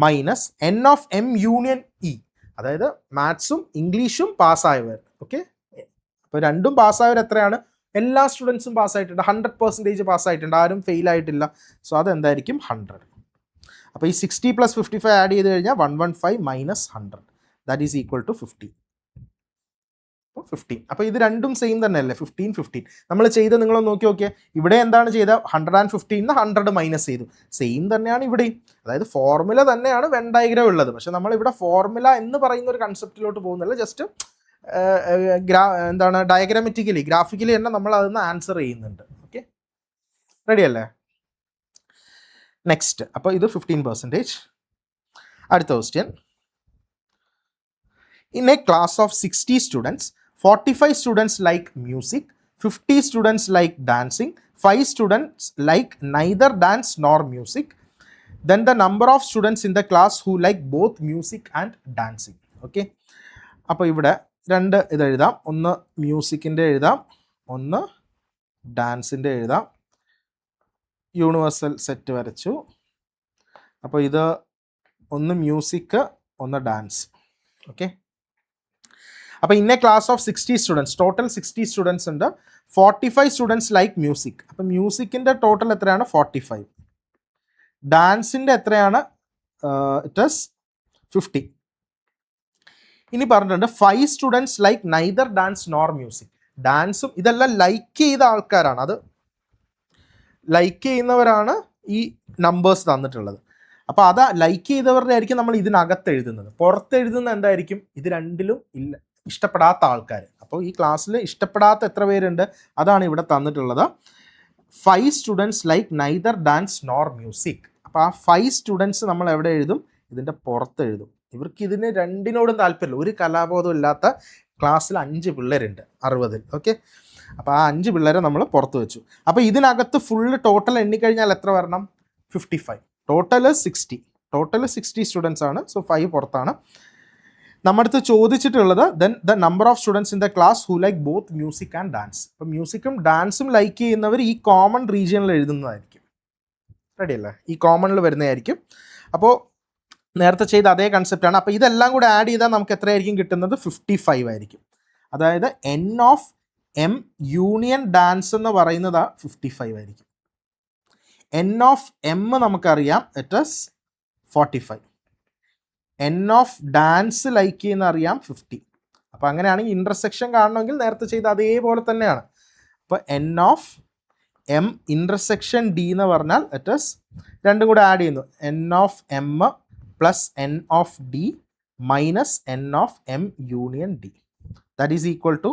minus n of m union e. അതായത് മാത്സും ഇംഗ്ലീഷും പാസ്സായവർ. Okay, അപ്പോൾ രണ്ടും പാസ്സായവർ എത്രയാണ്? എല്ലാ സ്റ്റുഡൻസും പാസ്സായിട്ടുണ്ട്. 100% പാസ്സായിട്ടുണ്ട്, ആരും ഫെയിൽ ആയിട്ടില്ല. സോ അതെന്തായിരിക്കും? 100. അപ്പോൾ ഈ 60 + 55 ആഡ് ചെയ്ത് കഴിഞ്ഞാൽ 115 minus 100 that is equal to 50. 15. അപ്പോൾ ഇത് രണ്ടും സെയിം തന്നെ അല്ലേ? 15 15 നമ്മൾ ചെയ്ത് നിങ്ങളൊന്ന് നോക്കി നോക്കിയേ. ഇവിടെ എന്താണ് ചെയ്തത്? 115 100 മൈനസ് ചെയ്തു. സെയിം തന്നെയാണ് ഇവിടെയും. അതായത് ഫോർമുല തന്നെയാണ് വെൻ ഡയഗ്രാം ഉള്ളത്. പക്ഷെ നമ്മളിവിടെ ഫോർമുല എന്ന് പറയുന്ന ഒരു കൺസെപ്റ്റിലോട്ട് പോകുന്നില്ല. ജസ്റ്റ് എന്താണ് ഡയഗ്രാമറ്റിക്കലി ഗ്രാഫിക്കലി തന്നെ നമ്മൾ അതിന് ആൻസർ ചെയ്യുന്നുണ്ട്. ഓക്കെ, റെഡി അല്ലേ? നെക്സ്റ്റ്, അപ്പോൾ ഇത് 15%. അടുത്ത question, In a class of 60 students, 45 students like music, 50 students like dancing, 5 students like neither dance nor music. Then the number of students in the class who like both music and dancing. Okay. അപ്പോൾ ഇവിടെ രണ്ട് ഇത് എഴുതാം. ഒന്ന് മ്യൂസിക്കിൻ്റെ എഴുതാം, ഒന്ന് ഡാൻസിൻ്റെ എഴുതാം. യൂണിവേഴ്സൽ സെറ്റ് വരച്ചു. അപ്പോൾ ഇത് ഒന്ന് മ്യൂസിക്, ഒന്ന് ഡാൻസ്. ഓക്കെ. അപ്പോൾ ഇന്ന class of 60 students, total 60 students ഉണ്ട്. 45 സ്റ്റുഡൻസ് ലൈക്ക് മ്യൂസിക്. അപ്പം മ്യൂസിക്കിൻ്റെ ടോട്ടൽ എത്രയാണ്? 45. ഡാൻസിൻ്റെ എത്രയാണ്? It is 50. ഇനി പറഞ്ഞിട്ടുണ്ട് 5 students like neither dance nor music. ഡാൻസും ഇതെല്ലാം ലൈക്ക് ചെയ്ത ആൾക്കാരാണ്, അത് ലൈക്ക് ചെയ്യുന്നവരാണ് ഈ നമ്പേഴ്സ് തന്നിട്ടുള്ളത്. അപ്പോൾ അത് ലൈക്ക് ചെയ്തവരുടെ ആയിരിക്കും നമ്മൾ ഇതിനകത്ത് എഴുതുന്നത്. പുറത്ത് എഴുതുന്ന എന്തായിരിക്കും? ഇത് രണ്ടിലും ഇല്ല, ഇഷ്ടപ്പെടാത്ത ആൾക്കാർ. അപ്പോൾ ഈ ക്ലാസ്സിൽ ഇഷ്ടപ്പെടാത്ത എത്ര പേരുണ്ട് അതാണ് ഇവിടെ തന്നിട്ടുള്ളത്. 5 students like neither dance nor music. അപ്പോൾ ആ 5 സ്റ്റുഡൻസ് നമ്മൾ എവിടെ എഴുതും? ഇതിൻ്റെ പുറത്ത് എഴുതും. ഇവർക്ക് ഇതിന് രണ്ടിനോടും താല്പര്യമില്ല, ഒരു കലാബോധം ഇല്ലാത്ത ക്ലാസ്സിൽ 5 പിള്ളേരുണ്ട് 60. ഓക്കെ. അപ്പോൾ ആ 5 പിള്ളേരെ നമ്മൾ പുറത്ത് വെച്ചു. അപ്പോൾ ഇതിനകത്ത് ഫുള്ള് ടോട്ടൽ എണ്ണിക്കഴിഞ്ഞാൽ എത്ര വരണം? 55. ടോട്ടൽ 60 സ്റ്റുഡൻസ് ആണ്. സോ 5 പുറത്താണ്. നമ്മുടെ അടുത്ത് ചോദിച്ചിട്ടുള്ളത് then the number of students in the class who like both music and dance. അപ്പോൾ മ്യൂസിക്കും ഡാൻസും ലൈക്ക് ചെയ്യുന്നവർ ഈ കോമൺ റീജിയനിൽ എഴുതുന്നതായിരിക്കും. റെഡി അല്ലേ? ഈ കോമണിൽ വരുന്നതായിരിക്കും. അപ്പോൾ നേരത്തെ ചെയ്ത അതേ കൺസെപ്റ്റാണ്. അപ്പോൾ ഇതെല്ലാം കൂടെ ആഡ് ചെയ്താൽ നമുക്ക് എത്രയായിരിക്കും കിട്ടുന്നത്? 55 ആയിരിക്കും. അതായത് N of M union dance എന്ന് പറയുന്നത് 55 ആയിരിക്കും. എൻ ഓഫ് എം നമുക്കറിയാം, it is 45. N of dance like ചെയ്യുന്ന അറിയാം 50. അപ്പോൾ അങ്ങനെയാണെങ്കിൽ ഇൻ്റർസെക്ഷൻ കാണണമെങ്കിൽ നേരത്തെ ചെയ്ത അതേപോലെ തന്നെയാണ്. അപ്പോൾ N of M intersection D എന്ന് പറഞ്ഞാൽ ഇറ്റ് ഈസ് രണ്ടും കൂടെ ആഡ് ചെയ്യുന്നു. N of M plus N of D minus N of M union D, that is equal to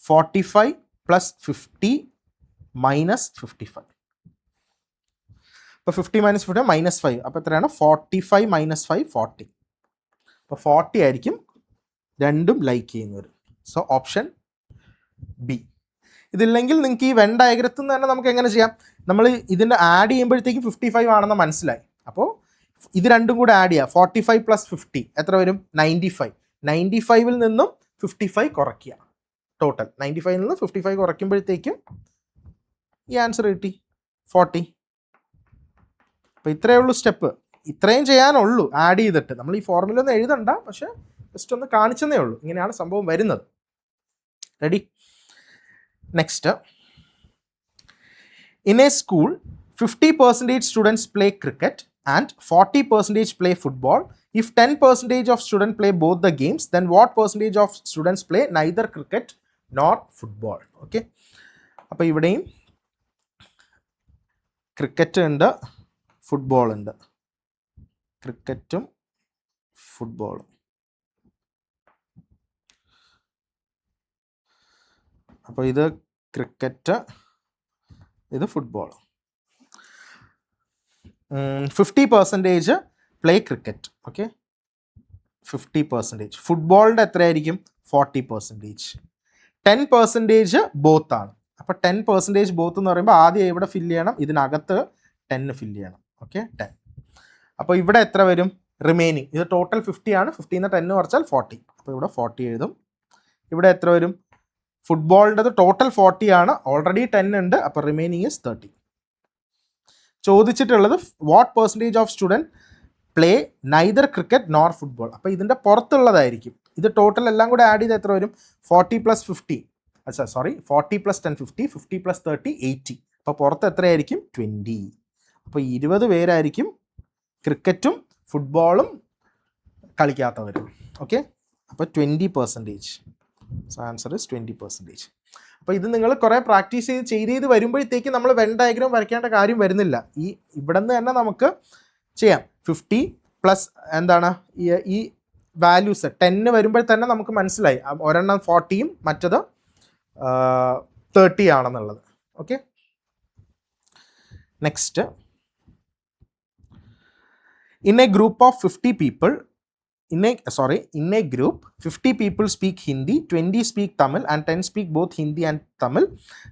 45 plus 50 minus 55. അപ്പോൾ 50 മൈനസ് 50 മൈനസ് 5. അപ്പോൾ എത്രയാണ്? 45 മൈനസ് 5 40. അപ്പോൾ 40 ആയിരിക്കും രണ്ടും ലൈക്ക് ചെയ്യുന്നവർ. So option B. ഇതില്ലെങ്കിൽ നിങ്ങൾക്ക് ഈ വെൻ ഡയഗ്രത്തിൽ നിന്ന് തന്നെ നമുക്ക് എങ്ങനെ ചെയ്യാം? നമ്മൾ ഇതിൻ്റെ ആഡ് ചെയ്യുമ്പോഴത്തേക്കും 55 ആണെന്ന് മനസ്സിലായി. അപ്പോൾ ഇത് രണ്ടും കൂടെ ആഡ് ചെയ്യുക. 45 പ്ലസ് 50 എത്ര വരും? 95. 95ൽ നിന്നും 55 കുറയ്ക്കുക. ടോട്ടൽ 95ൽ നിന്ന് 55 കുറയ്ക്കുമ്പോഴത്തേക്കും ഈ ആൻസർ കിട്ടി 40. അപ്പോൾ ഇത്രയേ ഉള്ളൂ സ്റ്റെപ്പ്. ഇത്രയും ചെയ്യാനുള്ളൂ ആഡ് ചെയ്തിട്ട്. നമ്മൾ ഈ ഫോർമുല ഒന്നും എഴുതണ്ട, പക്ഷേ ജസ്റ്റ് ഒന്ന് കാണിച്ചെന്നേ ഉള്ളൂ. ഇങ്ങനെയാണ് സംഭവം വരുന്നത്. Ready? Next. In A school 50% students play cricket and 40% play football. If 10% of students play both the games, then what percentage of students play neither cricket nor football? Okay. അപ്പോൾ ഇവിടെയും cricket ഉണ്ട്, football ഉണ്ട്. ക്രിക്കറ്റും ഫുട്ബോളും. അപ്പോൾ ഇത് cricket, ഇത് football. 50% play cricket. Okay. 50%. ഫുട്ബോളിൻ്റെ എത്രയായിരിക്കും? 40%. 10% ബോത്താണ്. അപ്പോൾ 10% ബോത്ത് എന്ന് പറയുമ്പോൾ ആദ്യം ഇവിടെ ഫില്ല് ചെയ്യണം, ഇതിനകത്ത് 10 ഫില്ല് ചെയ്യണം. ഓക്കെ, 10. അപ്പോൾ ഇവിടെ എത്ര വരും? റിമൈനിങ്. ഇത് ടോട്ടൽ 50 ആണ്. 50 നിന്ന് 10 കുറച്ചാൽ 40. അപ്പോൾ ഇവിടെ 40 എഴുതും. ഇവിടെ എത്ര വരും? ഫുട്ബോളിൻ്റെത് ടോട്ടൽ 40 ആണ്, ഓൾറെഡി 10 ഉണ്ട്. അപ്പോൾ റിമൈനിങ് ഈസ് 30. ചോദിച്ചിട്ടുള്ളത് what percentage of student play neither cricket nor football. അപ്പോൾ ഇതിൻ്റെ പുറത്തുള്ളതായിരിക്കും. ഇത് ടോട്ടൽ എല്ലാം കൂടെ ആഡ് ചെയ്ത് എത്ര വരും? 40 പ്ലസ് 50. 40 plus 10 50, 50 plus 30 80. അപ്പോൾ പുറത്ത് എത്രയായിരിക്കും? 20. അപ്പോൾ 20 പേരായിരിക്കും ക്രിക്കറ്റും ഫുട്ബോളും കളിക്കാത്തവരും. ഓക്കെ. അപ്പോൾ 20%. So answer is 20%. അപ്പോൾ ഇത് നിങ്ങൾ കുറേ പ്രാക്ടീസ് ചെയ്ത് വരുമ്പോഴത്തേക്ക് നമ്മൾ വെൻ ഡയഗ്രാം വരയ്ക്കേണ്ട കാര്യം വരുന്നില്ല. ഇവിടെ നിന്ന് തന്നെ നമുക്ക് ചെയ്യാം. 50 പ്ലസ് എന്താണ് ഈ വാല്യൂസ് 10 വരുമ്പോൾ തന്നെ നമുക്ക് മനസ്സിലായി ഒരെണ്ണം 40യും മറ്റത് 30 ആണെന്നുള്ളത്. Okay. Next. In A group of 50 people, in a group 50 people speak Hindi, 20 speak Tamil and 10 speak both Hindi and Tamil.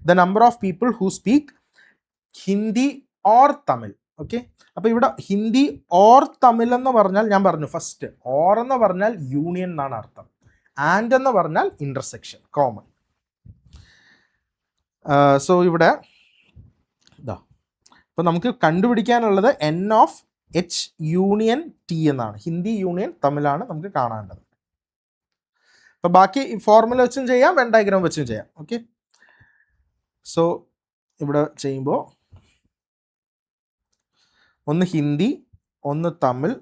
The number of people who speak Hindi or Tamil. Okay, അപ്പോൾ ഇവിടെ Hindi or Tamil എന്ന് പറഞ്ഞാൽ ഞാൻ പറഞ്ഞു first or എന്ന് പറഞ്ഞാൽ union എന്നാണ് അർത്ഥം, ആൻഡ് എന്ന് പറഞ്ഞാൽ ഇന്റർസെക്ഷൻ, കോമൺ. സോ ഇവിടെ ഇതാ അപ്പോൾ നമുക്ക് കണ്ടുപിടിക്കാനുള്ളത് N of H union T എന്നാണ്. ഹിന്ദി യൂണിയൻ തമിഴാണ് നമുക്ക് കാണേണ്ടത്. അപ്പോൾ ബാക്കി ഫോർമുല വെച്ചും ചെയ്യാം, വെൻ ഡയഗ്രാം വെച്ചും ചെയ്യാം. ഓക്കെ, സോ ഇവിടെ ചെയ്യുമ്പോൾ ഒന്ന് ഹിന്ദി, ഒന്ന് തമിഴ്.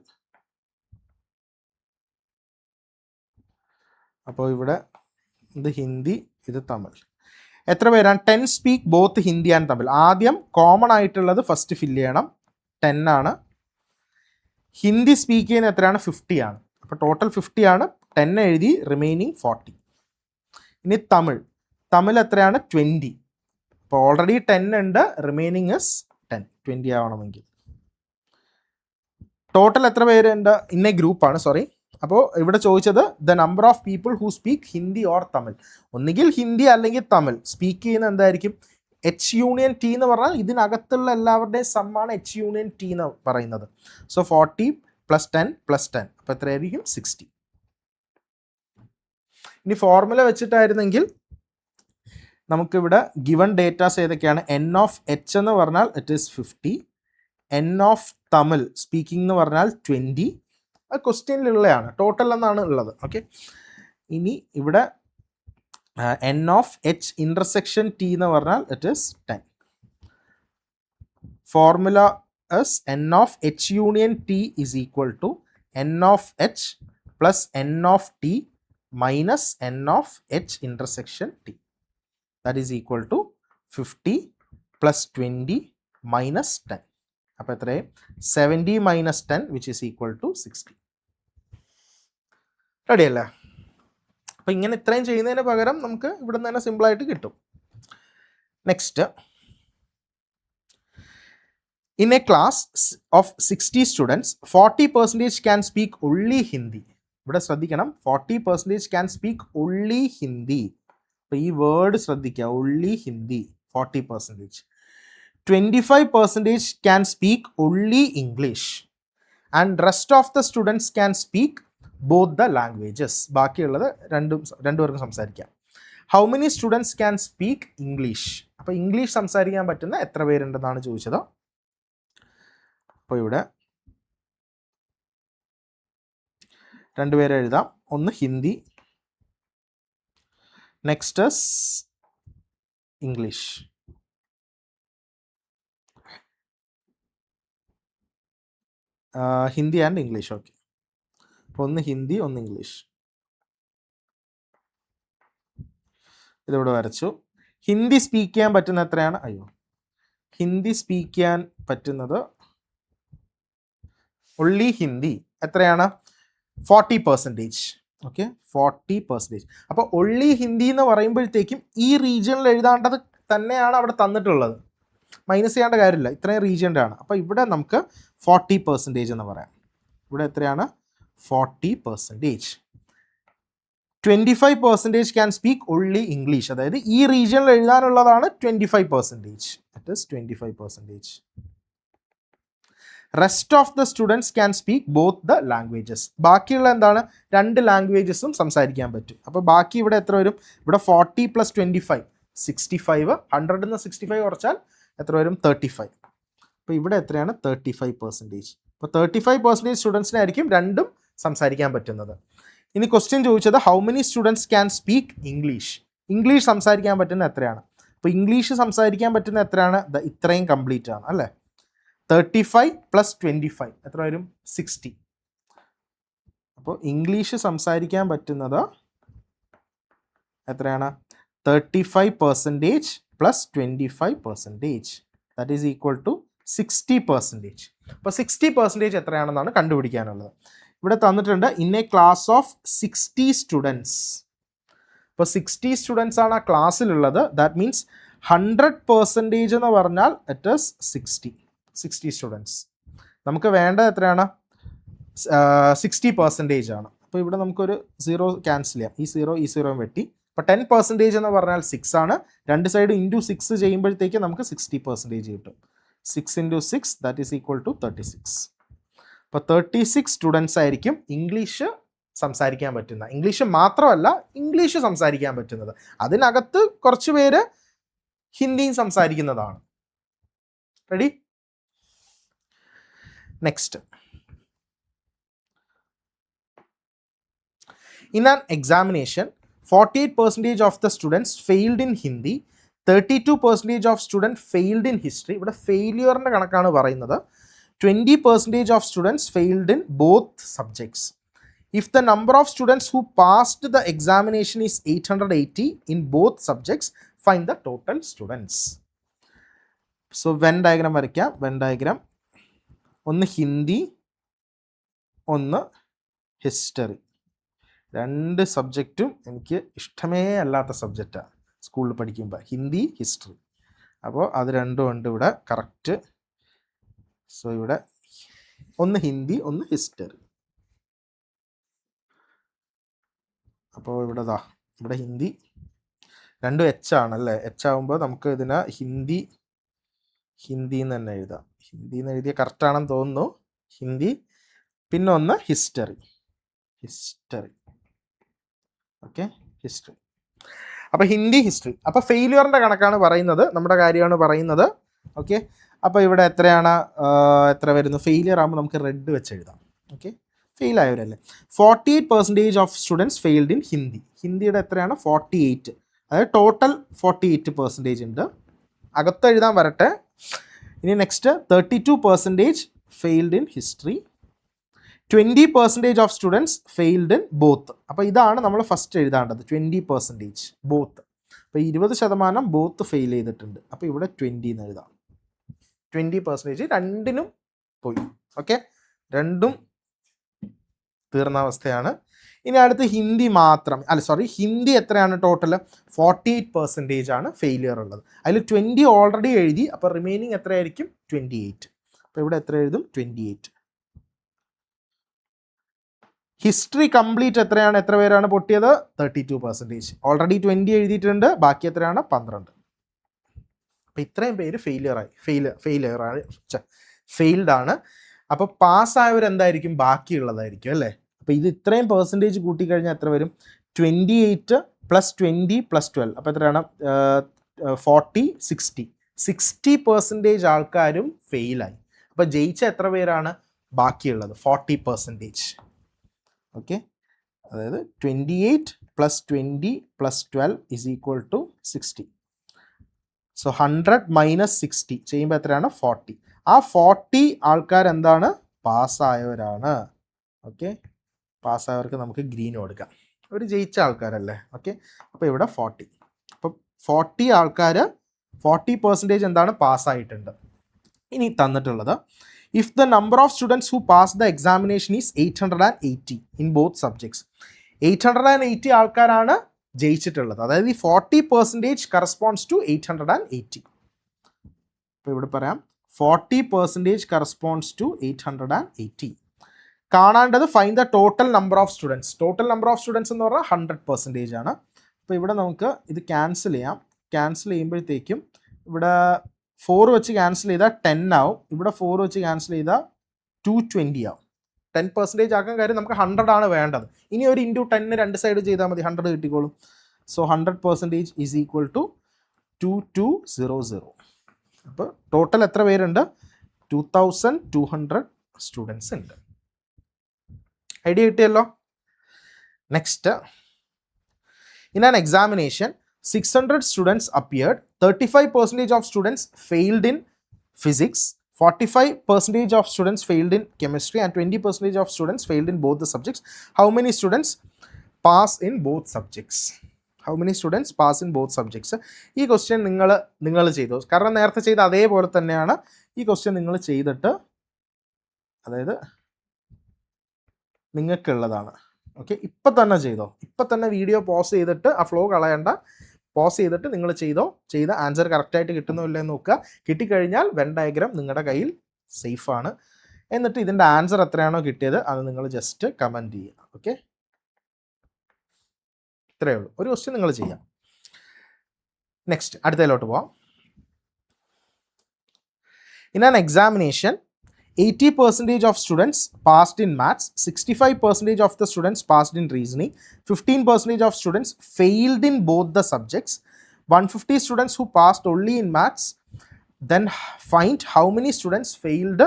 അപ്പോൾ ഇവിടെ ഇത് ഹിന്ദി, ഇത് തമിഴ്. എത്ര പേരാണ്? 10 speak both Hindi and Tamil. ആദ്യം കോമൺ ആയിട്ടുള്ളത് ഫസ്റ്റ് ഫില്ല് ചെയ്യണം, 10 ആണ്. ഹിന്ദി സ്പീക്ക് ചെയ്യുന്ന എത്രയാണ്? 50 ആണ്. അപ്പോൾ ടോട്ടൽ 50 ആണ്, 10 എഴുതി, റിമൈനിങ് 40. ഇനി തമിഴ് എത്രയാണ്? 20. അപ്പോൾ ഓൾറെഡി 10 ഉണ്ട്, റിമൈനിങ് ഇസ് 10, 20 ആവണമെങ്കിൽ. ടോട്ടൽ എത്ര പേരുണ്ട്? ഇന്ന ഗ്രൂപ്പാണ്, സോറി. അപ്പോൾ ഇവിടെ ചോദിച്ചത് the number of people who speak Hindi or Tamil. ഒന്നുകിൽ ഹിന്ദി അല്ലെങ്കിൽ തമിഴ് സ്പീക്ക് ചെയ്യുന്ന എന്തായിരിക്കും? എച്ച് യൂണിയൻ ടി എന്ന് പറഞ്ഞാൽ ഇതിനകത്തുള്ള എല്ലാവരുടെയും സമ്മാണ് എച്ച് യൂണിയൻ ടി എന്ന് പറയുന്നത്. സോ 40 + 10 + 10, അപ്പോൾ എത്രയായിരിക്കും? 60. ഇനി ഫോർമുല വെച്ചിട്ടായിരുന്നെങ്കിൽ നമുക്കിവിടെ ഗിവൺ ഡേറ്റാസ് ഏതൊക്കെയാണ്? എൻ ഓഫ് എച്ച് എന്ന് പറഞ്ഞാൽ it is 50, N of Tamil speaking എന്ന് പറഞ്ഞാൽ 20. അത് ക്വസ്റ്റ്യനിലുള്ളതാണ്, ടോട്ടൽ എന്നാണ് ഉള്ളത്. ഓക്കെ, ഇനി ഇവിടെ N of H intersection T എന്ന് പറഞ്ഞാൽ it is 10. Formula is N of H union T is equal to N of H plus N of T minus N of H intersection T. That is equal to 50 + 20 - 10. അപ്പോൾ എത്രയും 70 - 10 which is equal to 60. Ready അല്ലേ? അപ്പോൾ ഇങ്ങനെ ഇത്രയും ചെയ്യുന്നതിന് പകരം നമുക്ക് ഇവിടെ നിന്ന് തന്നെ സിമ്പിളായിട്ട് കിട്ടും. Next, in a class of 60 students 40% can speak only Hindi. ഇവിടെ ശ്രദ്ധിക്കണം, 40% ക്യാൻ സ്പീക്ക് ഒൺലി ഹിന്ദി. അപ്പോൾ ഈ വേർഡ് ശ്രദ്ധിക്കുക, only Hindi 40%. 25% can speak only English and rest of the students can speak both the languages. ബാക്കിയുള്ളത് രണ്ടുപേർക്കും സംസാരിക്കാം. How many students can speak English? അപ്പോൾ English സംസാരിക്കാൻ പറ്റുന്ന എത്ര പേരുണ്ടെന്നാണ് ചോദിച്ചത്. അപ്പോൾ ഇവിടെ രണ്ടുപേരെ എഴുതാം. ഒന്ന് Hindi, next English. Hindi and English. Okay, അപ്പോൾ ഒന്ന് ഹിന്ദി, ഒന്ന് ഇംഗ്ലീഷ്. ഇതിവിടെ വരച്ചു. ഹിന്ദി സ്പീക്ക് ചെയ്യാൻ പറ്റുന്ന എത്രയാണ്? ഹിന്ദി സ്പീക്ക് ചെയ്യാൻ പറ്റുന്നത് ഒൺലി ഹിന്ദി എത്രയാണ്? 40%. ഓക്കെ, 40%. അപ്പോൾ ഒൺലി ഹിന്ദി എന്ന് പറയുമ്പോഴത്തേക്കും ഈ റീജിയണിൽ എഴുതാണ്ടത് തന്നെയാണ് അവിടെ തന്നിട്ടുള്ളത്, മൈനസ് ചെയ്യേണ്ട കാര്യമില്ല, ഇത്രയും റീജിയൻ്റെ ആണ്. അപ്പോൾ ഇവിടെ നമുക്ക് 40% എന്ന് പറയാം. ഇവിടെ എത്രയാണ്? 40%. 25% ക്യാൻ സ്പീക്ക് ഒൺലി ഇംഗ്ലീഷ്. അതായത് ഈ റീജിയണിൽ എഴുതാനുള്ളതാണ് 25%. It is 25%. Rest of the students can speak both the languages. ബാക്കിയുള്ള എന്താണ്? 2 ലാംഗ്വേജസും സംസാരിക്കാൻ പറ്റും. അപ്പോൾ ബാക്കി ഇവിടെ എത്ര വരും? ഇവിടെ 40 + 25 65. 100 നിന്ന് 65 കുറച്ചാൽ എത്ര വരും? 35. അപ്പോൾ ഇവിടെ എത്രയാണ്? 35%. അപ്പോൾ 35% സ്റ്റുഡൻസിനായിരിക്കും രണ്ടും സംസാരിക്കാൻ പറ്റുന്നത്. ഇനി ക്വസ്റ്റ്യൻ ചോദിച്ചത് how many students can speak English. English സംസാരിക്കാൻ പറ്റുന്ന എത്രയാണ്? അപ്പോൾ ഇംഗ്ലീഷ് സംസാരിക്കാൻ പറ്റുന്ന എത്രയാണ്? ഇത്രയും കംപ്ലീറ്റ് ആണ് അല്ലേ? 35 + 25 എത്ര വരും? 60. അപ്പോൾ ഇംഗ്ലീഷ് സംസാരിക്കാൻ പറ്റുന്നത് എത്രയാണ്? 35% + 25%. That is equal to 60%. അപ്പോൾ 60% എത്രയാണെന്നാണ് കണ്ടുപിടിക്കാനുള്ളത്. ഇവിടെ തന്നിട്ടുണ്ട് in a class of 60 students. ഇപ്പോൾ 60 സ്റ്റുഡൻസ് ആണ് ആ ക്ലാസ്സിലുള്ളത്. ദാറ്റ് മീൻസ് 100% എന്ന് പറഞ്ഞാൽ ഇറ്റ് ഈസ് 60 സ്റ്റുഡൻസ്. നമുക്ക് വേണ്ടത് എത്രയാണ്? 60% ആണ്. അപ്പോൾ ഇവിടെ നമുക്കൊരു 0 ക്യാൻസൽ ചെയ്യാം. ഈ 0 വെട്ടി. അപ്പോൾ 10% എന്ന് പറഞ്ഞാൽ 6 ആണ്. രണ്ട് സൈഡ് ഇൻറ്റു 6 ചെയ്യുമ്പോഴത്തേക്ക് നമുക്ക് 60% കിട്ടും. 6 × 6 ദാറ്റ് ഈസ് ഈക്വൽ ടു 36. അപ്പോൾ 36 സ്റ്റുഡൻസ് ആയിരിക്കും ഇംഗ്ലീഷ് സംസാരിക്കാൻ പറ്റുന്ന, ഇംഗ്ലീഷ് മാത്രമല്ല ഇംഗ്ലീഷ് സംസാരിക്കാൻ പറ്റുന്നത്. അതിനകത്ത് കുറച്ച് പേര് ഹിന്ദിയും സംസാരിക്കുന്നതാണ്. Ready? Next. In an examination, 48% of the students failed in Hindi, 32% of students failed in history. ഇവിടെ ഫെയിലിയറിൻ്റെ കണക്കാണ് പറയുന്നത്. 20% of students failed in both subjects. If the number of students who passed the examination is 880 in both subjects, find the total students. So Venn diagram വരയ്ക്കാം. Venn diagram, ഒന്ന് ഹിന്ദി, ഒന്ന് history. രണ്ട് സബ്ജക്റ്റും എനിക്ക് ഇഷ്ടമേ അല്ലാത്ത സബ്ജക്റ്റാണ് സ്കൂളിൽ പഠിക്കുമ്പോൾ, ഹിന്ദി, ഹിസ്റ്ററി. അപ്പോൾ അത് രണ്ടും ഉണ്ട് ഇവിടെ കറക്റ്റ്. സോ ഇവിടെ ഒന്ന് ഹിന്ദി, ഒന്ന് ഹിസ്റ്ററി. അപ്പോൾ ഇവിടെ ഹിന്ദി രണ്ടും എച്ച് ആണല്ലേ. എച്ച് ആകുമ്പോൾ നമുക്ക് ഇതിനെ ഹിന്ദി എന്ന് തന്നെ എഴുതാം. ഹിന്ദി എന്ന് എഴുതിയ കറക്റ്റാണെന്ന് തോന്നുന്നു. ഹിന്ദി, പിന്നെ ഒന്ന് ഹിസ്റ്ററി. Okay, history. അപ്പോൾ ഹിന്ദി, ഹിസ്റ്ററി. അപ്പോൾ ഫെയിലിയറിൻ്റെ കണക്കാണ് പറയുന്നത്, നമ്മുടെ കാര്യമാണ് പറയുന്നത്. ഓക്കെ, അപ്പോൾ ഇവിടെ എത്ര വരുന്നു? ഫെയിലിയർ ആകുമ്പോൾ നമുക്ക് റെഡ് വെച്ച് എഴുതാം. ഓക്കെ, ഫെയിൽ ആയവരല്ലേ. 48% of students failed in Hindi. ഹിന്ദിയുടെ എത്രയാണ്? 48. അതായത് ടോട്ടൽ 48% ഉണ്ട്. അകത്ത് എഴുതാൻ വരട്ടെ. ഇനി next 32% failed in history. 20% of students failed in both. അപ്പോൾ ഇതാണ് നമ്മൾ ഫസ്റ്റ് എഴുതാണ്ടത്, 20% ബോത്ത്. അപ്പോൾ 20% ബോത്ത് ഫെയിൽ ചെയ്തിട്ടുണ്ട്. അപ്പോൾ ഇവിടെ 20 എന്ന് എഴുതാം. 20% രണ്ടിനും പോയി. ഓക്കെ, രണ്ടും തീർന്ന അവസ്ഥയാണ്. ഇനി അടുത്ത് ഹിന്ദി മാത്രം, ഹിന്ദി എത്രയാണ് ടോട്ടൽ? 48% ആണ് ഫെയിലിയർ ഉള്ളത്. അതിൽ 20 ഓൾറെഡി എഴുതി. അപ്പോൾ റിമൈനിങ് എത്രയായിരിക്കും? 28. അപ്പോൾ ഇവിടെ എത്ര എഴുതും? 28. ഹിസ്റ്ററി കംപ്ലീറ്റ് എത്ര പേരാണ് പൊട്ടിയത്? 32%. ഓൾറെഡി 20 എഴുതിയിട്ടുണ്ട്. ബാക്കി എത്രയാണ്? 12. അപ്പോൾ ഇത്രയും പേര് ഫെയിൽഡ് ആണ്. അപ്പോൾ പാസ്സായവർ എന്തായിരിക്കും? ബാക്കിയുള്ളതായിരിക്കും അല്ലേ. അപ്പോൾ ഇത് ഇത്രയും പെർസെൻറ്റേജ് കൂട്ടിക്കഴിഞ്ഞാൽ എത്ര വരും? 28 + 20 + 12. അപ്പോൾ എത്രയാണ്? 40, 60. 60% ആൾക്കാരും ഫെയിലായി. അപ്പോൾ ജയിച്ച എത്ര പേരാണ് ബാക്കിയുള്ളത്? 40%. ഓക്കെ, അതായത് 28 + 20 + 12 = 60. സോ 100 - 60 ചെയ്യുമ്പോൾ എത്രയാണ്? 40. ആ 40 ആൾക്കാർ എന്താണ്? പാസ്സായവരാണ്. ഓക്കെ, പാസ്സായവർക്ക് നമുക്ക് ഗ്രീൻ കൊടുക്കാം. അവർ ജയിച്ച ആൾക്കാരല്ലേ. ഓക്കെ, അപ്പോൾ ഇവിടെ 40. അപ്പം 40 ആൾക്കാർ 40% എന്താണ്? പാസ്സായിട്ടുണ്ട്. ഇനി തന്നിട്ടുള്ളത്, if the number of students who passed the examination is 880 in both subjects. 880 ആൾക്കാരാണ് ജയിച്ചിട്ടുള്ളത്. അതായത് ഈ 40% കറസ്പോണ്ട്സ് ടു 880. അപ്പോൾ ഇവിടെ പറയാം 40% കറസ്പോണ്ട്സ് ടു 880. കാണേണ്ടത് find the total number of students. Total number of students എന്ന് പറഞ്ഞാൽ 100% ആണ്. അപ്പോൾ ഇവിടെ നമുക്ക് ഇത് ക്യാൻസൽ ചെയ്യാം. ക്യാൻസൽ ചെയ്യുമ്പോഴത്തേക്കും ഇവിടെ 4 വെച്ച് ക്യാൻസൽ ചെയ്താൽ 10 ആവും. ഇവിടെ 4 വെച്ച് ക്യാൻസൽ ചെയ്താൽ 220 ആവും. 10% ആക്കാൻ കാര്യം നമുക്ക് 100 ആണ് വേണ്ടത്. ഇനി ഒരു ഇൻറ്റു 10 രണ്ട് സൈഡ് ചെയ്താൽ മതി, 100 കിട്ടിക്കോളും. സോ 100% = 2200. അപ്പോൾ ടോട്ടൽ എത്ര പേരുണ്ട്? 2200 സ്റ്റുഡൻസ് ഉണ്ട്. ഐഡിയ കിട്ടിയല്ലോ. Next, in an examination 600 students appeared. 35% of students failed in physics. 45% of students failed in chemistry and 20% of students failed in both the subjects. How many students pass in both subjects? ഈ question നിങ്ങൾ ചെയ്തു. കാരണം നേരത്തെ ചെയ്ത അതേപോലെ തന്നെയാണ് ഈ question നിങ്ങൾ ചെയ്തിട്ട്, അതായത് നിങ്ങൾക്കുള്ളതാണ്. ഓക്കെ, ഇപ്പം തന്നെ ചെയ്തോ. ഇപ്പം തന്നെ വീഡിയോ പോസ് ചെയ്തിട്ട് ആ ഫ്ലോ കളയണ്ട. പോസ് ചെയ്തിട്ട് നിങ്ങൾ ചെയ്ത ആൻസർ കറക്റ്റായിട്ട് കിട്ടുന്നില്ല എന്ന് നോക്കുക. കിട്ടിക്കഴിഞ്ഞാൽ വെൻ ഡയഗ്രാം നിങ്ങളുടെ കയ്യിൽ സേഫാണ്. എന്നിട്ട് ഇതിൻ്റെ ആൻസർ എത്രയാണോ കിട്ടിയത് അത് നിങ്ങൾ ജസ്റ്റ് കമൻറ്റ് ചെയ്യുക. ഓക്കെ, ഇത്രയേ ഉള്ളൂ. ഒരു ക്വസ്റ്റ്യൻ നിങ്ങൾ ചെയ്യാം. നെക്സ്റ്റ് അടുത്തതിലോട്ട് പോവാം. In an examination, 80% of students passed in maths, 65% of the students passed in reasoning, 15% of students failed in both the subjects, 150 students who passed only in maths. Then find how many students failed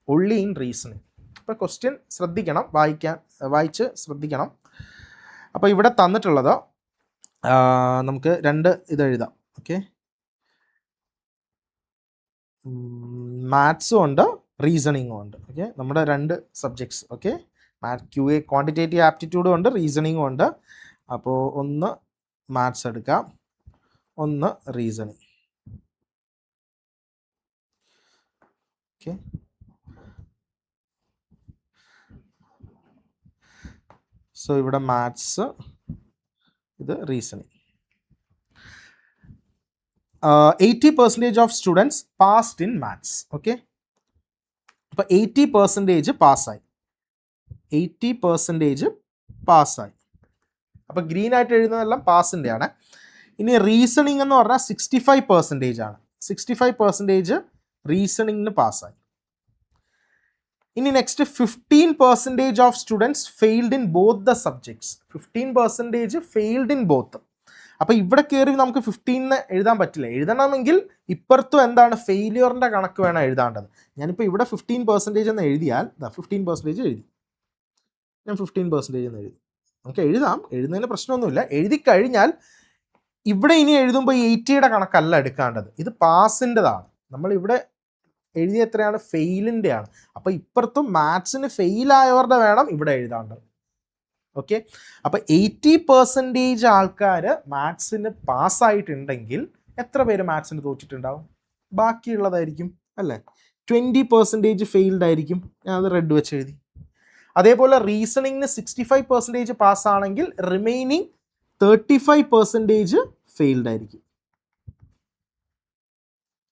only in reasoning. അപ്പോൾ question ശ്രദ്ധിക്കണം, വായിച്ച് ശ്രദ്ധിക്കണം. അപ്പോൾ ഇവിടെ തന്നിട്ടുള്ളത് നമുക്ക് രണ്ട് ഇത് എഴുതാം. ഓക്കെ, മാത്സും ഉണ്ട് റീസണിങ്ങും ഉണ്ട്. ഓക്കെ, നമ്മുടെ രണ്ട് സബ്ജക്ട്സ്. ഓക്കെ, QA ക്വാണ്ടിറ്റേറ്റീവ് ആപ്റ്റിറ്റ്യൂഡും ഉണ്ട്, റീസണിങ്ങും ഉണ്ട്. അപ്പോൾ ഒന്ന് മാത്സ് എടുക്കാം, ഒന്ന് റീസണിങ്. ഓക്കെ, സോ ഇവിടെ മാത്സ്, ഇത് reasoning. 80% of students passed in maths. Okay, അപ്പോൾ 80% പാസ്സായി, 80% പാസ്സായി. അപ്പോൾ ഗ്രീൻ ആയിട്ട് എഴുതുന്നതെല്ലാം പാസിൻ്റെ ആണ്. ഇനി റീസണിങ് എന്ന് പറഞ്ഞാൽ 65% ആണ്. 65% റീസണിങ്ങിന് പാസ്സായി. ഇനി next 15% of students failed in both the subjects. 15% failed in both. അപ്പോൾ ഇവിടെ കയറി നമുക്ക് 15 എഴുതാൻ പറ്റില്ല. എഴുതണമെങ്കിൽ ഇപ്പുറത്തും എന്താണ് ഫെയിലിയറിൻ്റെ കണക്ക് വേണം എഴുതാണ്ടത്. ഞാനിപ്പോൾ ഇവിടെ 15% എന്ന് എഴുതിയാൽ 15% എഴുതി, ഞാൻ 15% എന്ന് എഴുതി. നമുക്ക് എഴുതാം, എഴുതുന്നതിന് പ്രശ്നമൊന്നുമില്ല. എഴുതി കഴിഞ്ഞാൽ ഇവിടെ ഇനി എഴുതുമ്പോൾ 80യുടെ കണക്കല്ല എടുക്കേണ്ടത്, ഇത് പാസിൻ്റെതാണ്. നമ്മളിവിടെ എഴുതിയ എത്രയാണ്, ഫെയിലിൻ്റെ ആണ്. അപ്പോൾ ഇപ്പുറത്തും മാത്സിന് ഫെയിലായവരുടെ വേണം ഇവിടെ എഴുതാണ്ടത്. ഓക്കെ, അപ്പോൾ 80% ആൾക്കാർ മാത്സിന് പാസ്സായിട്ടുണ്ടെങ്കിൽ എത്ര പേര് മാത്സിന് തോറ്റിട്ടുണ്ടാവും? ബാക്കിയുള്ളതായിരിക്കും അല്ലേ. 20% ഫെയിൽഡ് ആയിരിക്കും. ഞാൻ അത് റെഡ് വെച്ച് എഴുതി. അതേപോലെ റീസണിങ്ങിന് 65% പാസ്സാണെങ്കിൽ റിമൈനിങ് 35% ഫെയിൽഡ് ആയിരിക്കും.